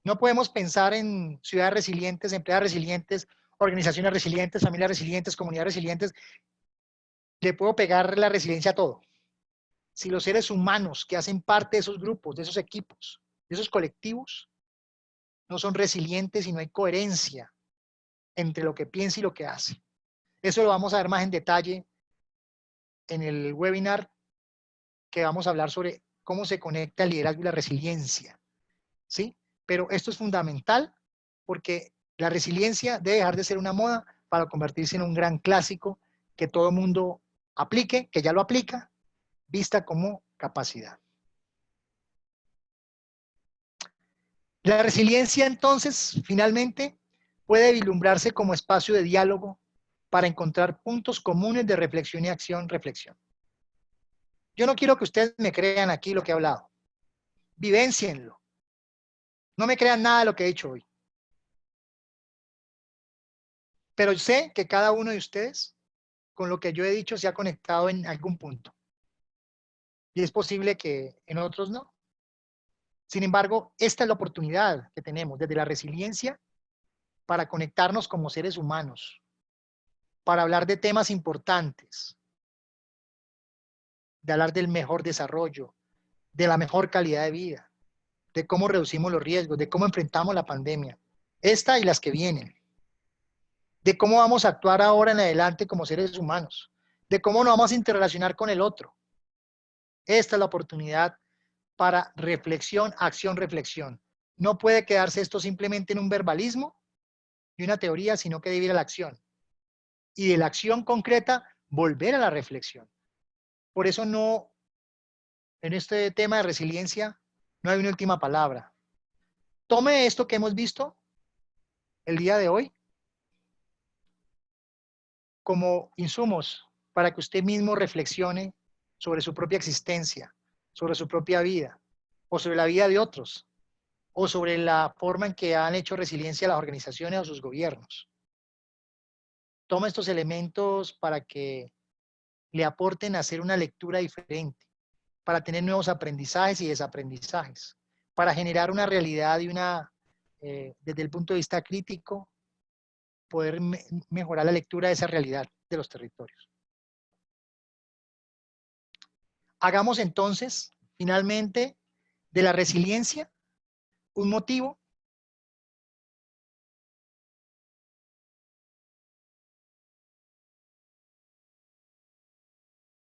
No podemos pensar en ciudades resilientes, empleadas resilientes, organizaciones resilientes, familias resilientes, comunidades resilientes. Le puedo pegar la resiliencia a todo. si los seres humanos que hacen parte de esos grupos, de esos equipos, de esos colectivos, no son resilientes y no hay coherencia entre lo que piensa y lo que hace. Eso lo vamos a ver más en detalle en el webinar que vamos a hablar sobre cómo se conecta el liderazgo y la resiliencia, ¿sí? Pero esto es fundamental porque la resiliencia debe dejar de ser una moda para convertirse en un gran clásico que todo el mundo aplique, que ya lo aplica, vista como capacidad. La resiliencia, entonces, finalmente, puede vislumbrarse como espacio de diálogo para encontrar puntos comunes de reflexión y acción-reflexión. Yo no quiero que ustedes me crean aquí lo que he hablado. Vivéncienlo. No me crean nada de lo que he dicho hoy. Pero sé que cada uno de ustedes, con lo que yo he dicho, se ha conectado en algún punto. Y es posible que en otros no. Sin embargo, esta es la oportunidad que tenemos desde la resiliencia para conectarnos como seres humanos, para hablar de temas importantes, de hablar del mejor desarrollo, de la mejor calidad de vida, de cómo reducimos los riesgos, de cómo enfrentamos la pandemia, esta y las que vienen, de cómo vamos a actuar ahora en adelante como seres humanos, de cómo nos vamos a interrelacionar con el otro. Esta es la oportunidad para reflexión, acción, reflexión. No puede quedarse esto simplemente en un verbalismo y una teoría, sino que debe ir a la acción. Y de la acción concreta, volver a la reflexión. Por eso no, en este tema de resiliencia, no hay una última palabra. Tome esto que hemos visto el día de hoy como insumos para que usted mismo reflexione sobre su propia existencia, sobre su propia vida, o sobre la vida de otros, o sobre la forma en que han hecho resiliencia las organizaciones o sus gobiernos. Toma estos elementos para que le aporten a hacer una lectura diferente, para tener nuevos aprendizajes y desaprendizajes, para generar una realidad y desde el punto de vista crítico, poder mejorar la lectura de esa realidad de los territorios. Hagamos entonces, finalmente, de la resiliencia un motivo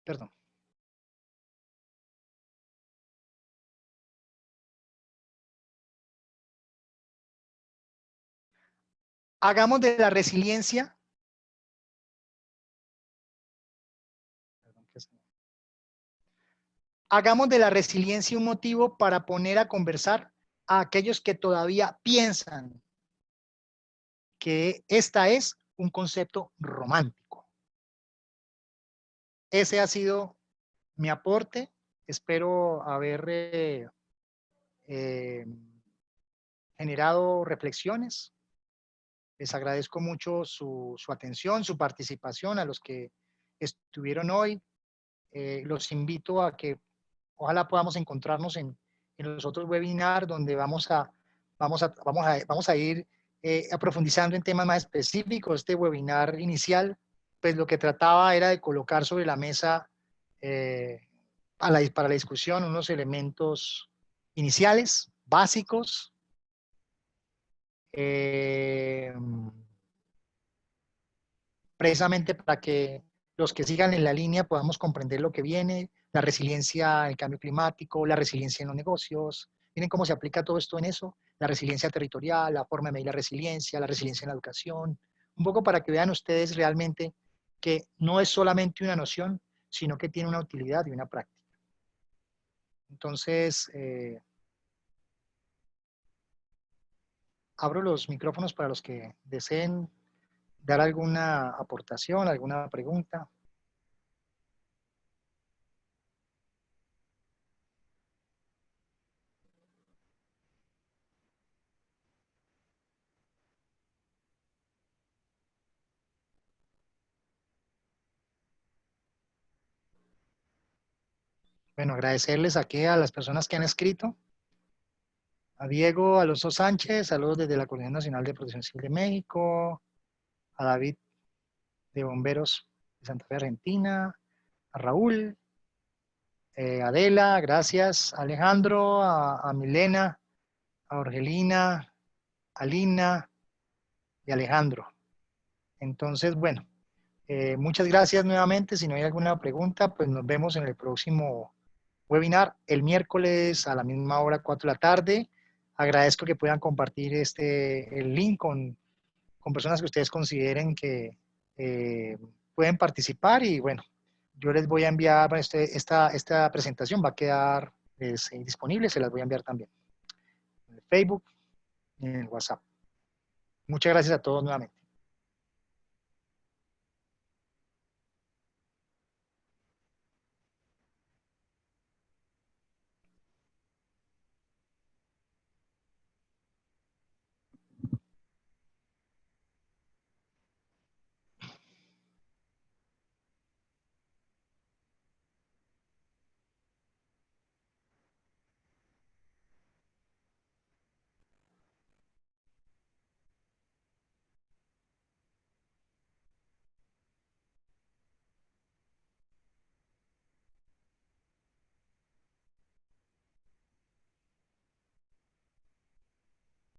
perdón. Hagamos de la resiliencia hagamos de la resiliencia un motivo para poner a conversar a aquellos que todavía piensan que esta es un concepto romántico. Ese ha sido mi aporte. Espero haber eh, generado reflexiones. Les agradezco mucho su atención, su participación, a los que estuvieron hoy. Los invito a que ojalá podamos encontrarnos en los otros webinars donde vamos a ir profundizando en temas más específicos. Este webinar inicial, pues lo que trataba era de colocar sobre la mesa para la discusión unos elementos iniciales, básicos, precisamente para que los que sigan en la línea podamos comprender lo que viene, la resiliencia al cambio climático, la resiliencia en los negocios. Miren cómo se aplica todo esto en eso, la resiliencia territorial, la forma de medir la resiliencia en la educación, un poco para que vean ustedes realmente que no es solamente una noción, sino que tiene una utilidad y una práctica. Entonces, abro los micrófonos para los que deseen dar alguna aportación, alguna pregunta. Bueno, agradecerles aquí a las personas que han escrito. A Diego Alonso Sánchez, saludos desde la Coordinación Nacional de Protección Civil de México. A David de Bomberos de Santa Fe, Argentina. A Raúl. Adela, gracias. Alejandro, a Milena, a Orgelina, a Lina y Alejandro. Entonces, bueno, muchas gracias nuevamente. Si no hay alguna pregunta, pues nos vemos en el próximo webinar el miércoles a la misma hora, 4 de la tarde. Agradezco que puedan compartir el link con personas que ustedes consideren que pueden participar y bueno, yo les voy a enviar, esta presentación va a quedar disponible, se las voy a enviar también en el Facebook y en el WhatsApp. Muchas gracias a todos nuevamente.